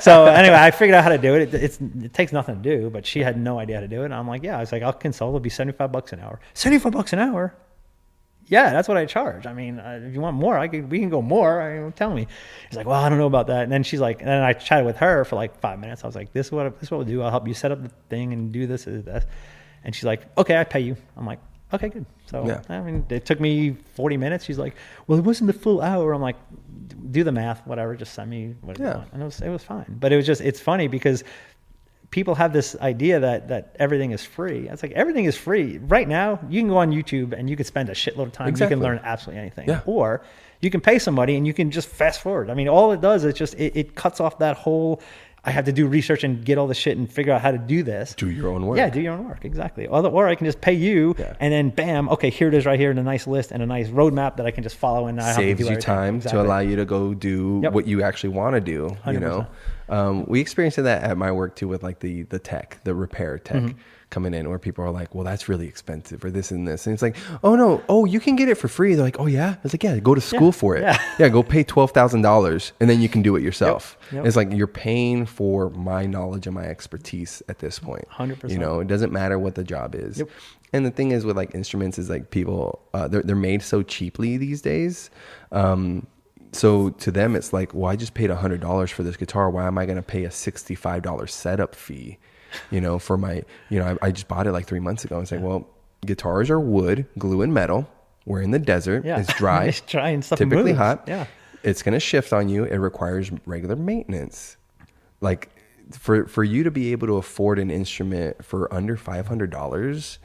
So anyway, I figured out how to do it. It takes nothing to do, but she had no idea how to do it. And I'm like, I was like, I'll consult. It'll be $75 an hour. $75 an hour? Yeah, that's what I charge. I mean, if you want more, we can go more. Tell me. He's like, well, I don't know about that. And then she's like, and then I chatted with her for like 5 minutes. I was like, this is what we'll do. I'll help you set up the thing and do this. And she's like, okay, I pay you. I'm like, okay, good. So, I mean, it took me 40 minutes. She's like, well, it wasn't the full hour. I'm like, do the math, whatever. Just send me what you want. And it was fine. But it's funny because people have this idea that everything is free. It's like, everything is free. Right now, you can go on YouTube and you can spend a shitload of time. Exactly. You can learn absolutely anything. Yeah. Or you can pay somebody and you can just fast forward. I mean, all it does is just, it cuts off that whole, I have to do research and get all the shit and figure out how to do this. Do your own work. Yeah, do your own work. Exactly. Or I can just pay you and then bam, okay, here it is right here in a nice list and a nice roadmap that I can just follow. And I saves you time to allow you to go do what you actually want to do. 100%. You know, we experienced that at my work too, with like the tech, the repair tech coming in, where people are like, well, that's really expensive, or this and this. And it's like, oh no, you can get it for free. They're like, oh yeah. It's like, yeah, go to school for it. Yeah, go pay $12,000 and then you can do it yourself. Yep. It's like, you're paying for my knowledge and my expertise at this point. 100%. You know, it doesn't matter what the job is. Yep. And the thing is with like instruments is like people, they're made so cheaply these days. So to them, it's like, well, I just paid $100 for this guitar. Why am I going to pay a $65 setup fee? For my, I just bought it like 3 months ago. It's like, well, guitars are wood, glue, and metal. We're in the desert. Yeah. It's dry. It's dry and stuff typically moves. Hot. Yeah. It's going to shift on you. It requires regular maintenance. Like for you to be able to afford an instrument for under $500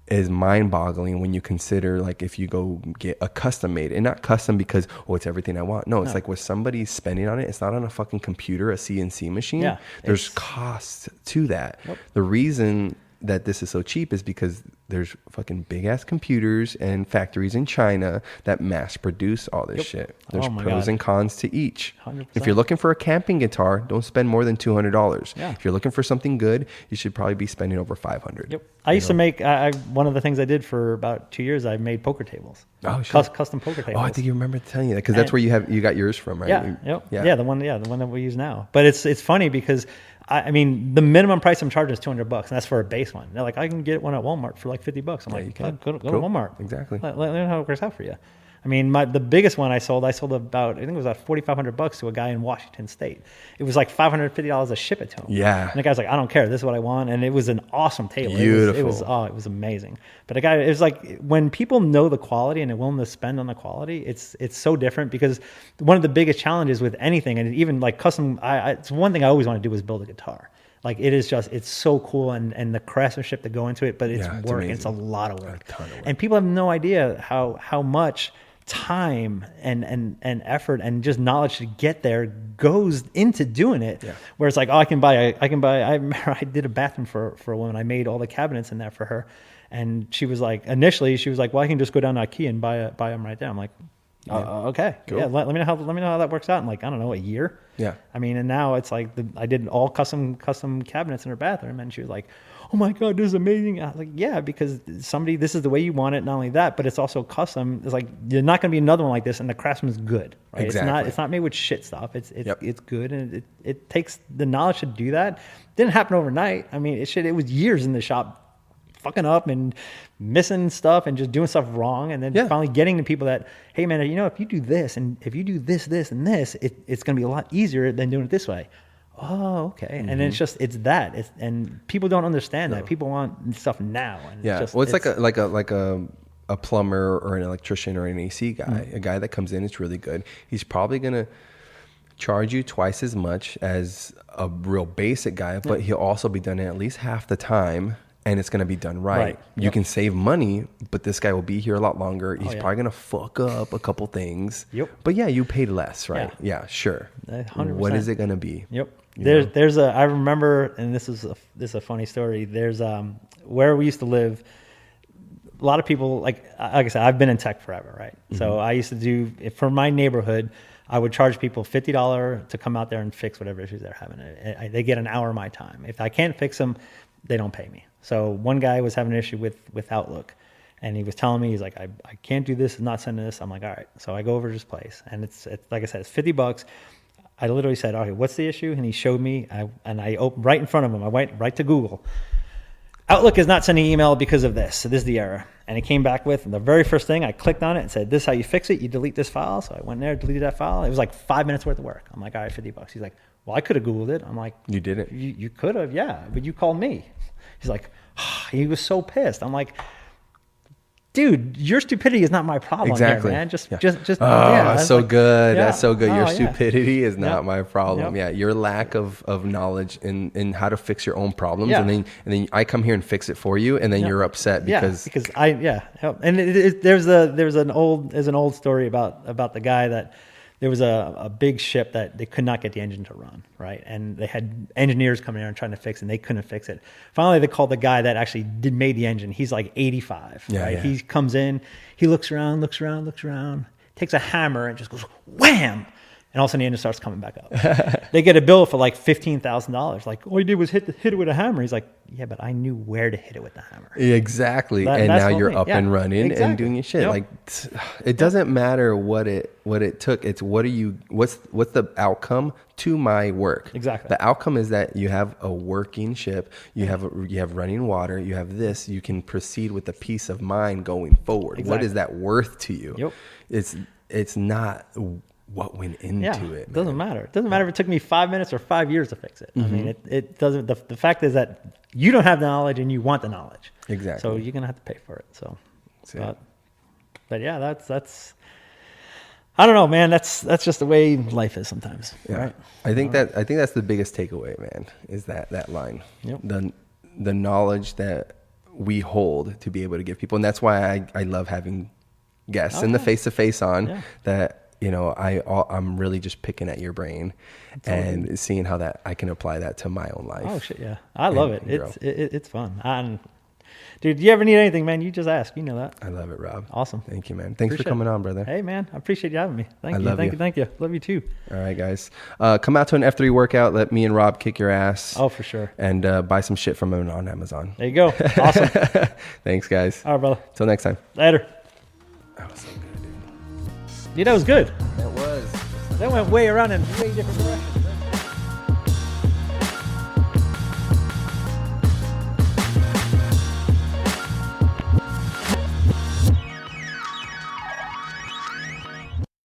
is mind-boggling when you consider, like, if you go get a custom made, and not custom because it's everything I want. No, it's like what somebody's spending on it. It's not on a fucking computer, a CNC machine. Yeah, there's cost to that. Yep. The reason that this is so cheap is because there's fucking big ass computers and factories in China that mass produce all this shit. There's pros and cons to each. 100%. If you're looking for a camping guitar, don't spend more than $200. Yeah. If you're looking for something good, you should probably be spending over $500. Yep. I used to make, one of the things I did for about 2 years, I made poker tables. Oh, shit. Custom poker tables. Oh, I think you remember telling you that, because that's where you got yours from, right? Yeah. The one that we use now. But it's funny because I mean, the minimum price I'm charging is $200, and that's for a base one. They're like, I can get one at Walmart for like $50. I'm like, go to Walmart. Exactly. Let me know how it works out for you. I mean, the biggest one I sold about, I think it was about $4,500 to a guy in Washington State. It was like $550 to ship it to him. Yeah. And the guy's like, I don't care. This is what I want. And it was an awesome table. Beautiful. It was amazing. But it was like, when people know the quality and are willing to spend on the quality, it's so different, because one of the biggest challenges with anything, and even like custom, it's one thing I always want to do is build a guitar. Like, it's so cool, and the craftsmanship that go into it, but it's work. Amazing. It's a lot of work. A ton of work. And people have no idea how much time and effort and just knowledge to get there goes into doing it. Yeah. Where it's like, I remember I did a bathroom for a woman. I made all the cabinets in there for her, and she was like, initially she was like, well, I can just go down to IKEA and buy them right there. I'm like, okay, cool. Yeah. Let me know how that works out in, like, I don't know, a year. Yeah. I mean, and now it's like I did all custom cabinets in her bathroom, and she was like, oh my God, this is amazing. I was like, yeah, because this is the way you want it. Not only that, but it's also custom. It's like, you're not going to be another one like this, and the craftsman's good, right? Exactly. It's not made with shit stuff. It's good, and it takes the knowledge to do that. Didn't happen overnight. I mean, it was years in the shop, fucking up and missing stuff and just doing stuff wrong, and then finally getting to people that, hey man, if you do this and if you do this and this, it's going to be a lot easier than doing it this way. Oh, okay. Mm-hmm. And it's that. And people don't understand that. People want stuff now. And it's like a plumber or an electrician or an AC guy. Mm-hmm. A guy that comes in is really good. He's probably gonna charge you twice as much as a real basic guy, but he'll also be done at least half the time. And it's going to be done right. You can save money, but this guy will be here a lot longer. He's probably going to fuck up a couple things. Yep. But you paid less, right? Yeah, sure. 100%. What is it going to be? Yep. I remember, and this is a funny story. There's where we used to live, a lot of people, like I said, I've been in tech forever, right? Mm-hmm. So I used to do, for my neighborhood, I would charge people $50 to come out there and fix whatever issues they're having. They get an hour of my time. If I can't fix them, they don't pay me. So one guy was having an issue with Outlook, and he was telling me, he's like, I can't do this, I'm not sending this. I'm like, all right. So I go over to his place, and it's like I said, it's $50. I literally said, okay, what's the issue? And he showed me, and I opened right in front of him. I went right to Google. Outlook is not sending email because of this. So this is the error. And it came back with the very first thing. I clicked on it and said, this is how you fix it. You delete this file. So I went there, deleted that file. It was like 5 minutes worth of work. I'm like, all right, $50. He's like, well, I could have Googled it. I'm like, you did it? You could have, yeah, but you called me. He's like, he was so pissed. I'm like, dude, your stupidity is not my problem. Exactly. Here, man. Just. That's so like, good. Yeah. That's so good. Your yeah. stupidity is not my problem. Yep. Yeah. Your lack of knowledge in how to fix your own problems. Yeah. And then I come here and fix it for you. And then you're upset because. And there's an old story about the guy that there was a big ship that they could not get the engine to run, right? And they had engineers coming in and trying to fix it, and they couldn't fix it. Finally, they called the guy that actually made the engine. He's like 85, right? Yeah. He comes in, he looks around, takes a hammer and just goes, wham! And all of a sudden the engine starts coming back up. They get a bill for like $15,000. Like, all he did was hit it with a hammer. He's like, yeah, but I knew where to hit it with the hammer. Exactly. And now you're up and running and doing your shit. Yep. Like, it doesn't matter what it took. It's what's the outcome to my work. Exactly. The outcome is that you have a working ship, you have running water, you have this, you can proceed with the peace of mind going forward. Exactly. What is that worth to you? Yep. It's not what went into it. It doesn't matter. It doesn't matter if it took me 5 minutes or 5 years to fix it. I mean, it doesn't. The fact is that you don't have the knowledge and you want the knowledge. Exactly. So you're gonna have to pay for it. So, but yeah, that's. I don't know, man. That's just the way life is sometimes. Yeah. Right? I think that's the biggest takeaway, man. Is that line? Yep. The knowledge that we hold to be able to give people, and that's why I love having guests and the face-to-face on that. You know, I'm really just picking at your brain and seeing how that I can apply that to my own life. Oh shit, yeah, I love it. It's fun. And dude, you ever need anything, man? You just ask. You know that. I love it, Rob. Awesome. Thank you, man. Thanks for coming on, brother. Hey, man, I appreciate you having me. Thank you. Love you too. All right, guys. Come out to an F3 workout. Let me and Rob kick your ass. Oh, for sure. And buy some shit from him on Amazon. There you go. Awesome. Thanks, guys. All right, brother. Till next time. Later. That was so good, dude. Dude, that was good. That was. That went way around in way different directions.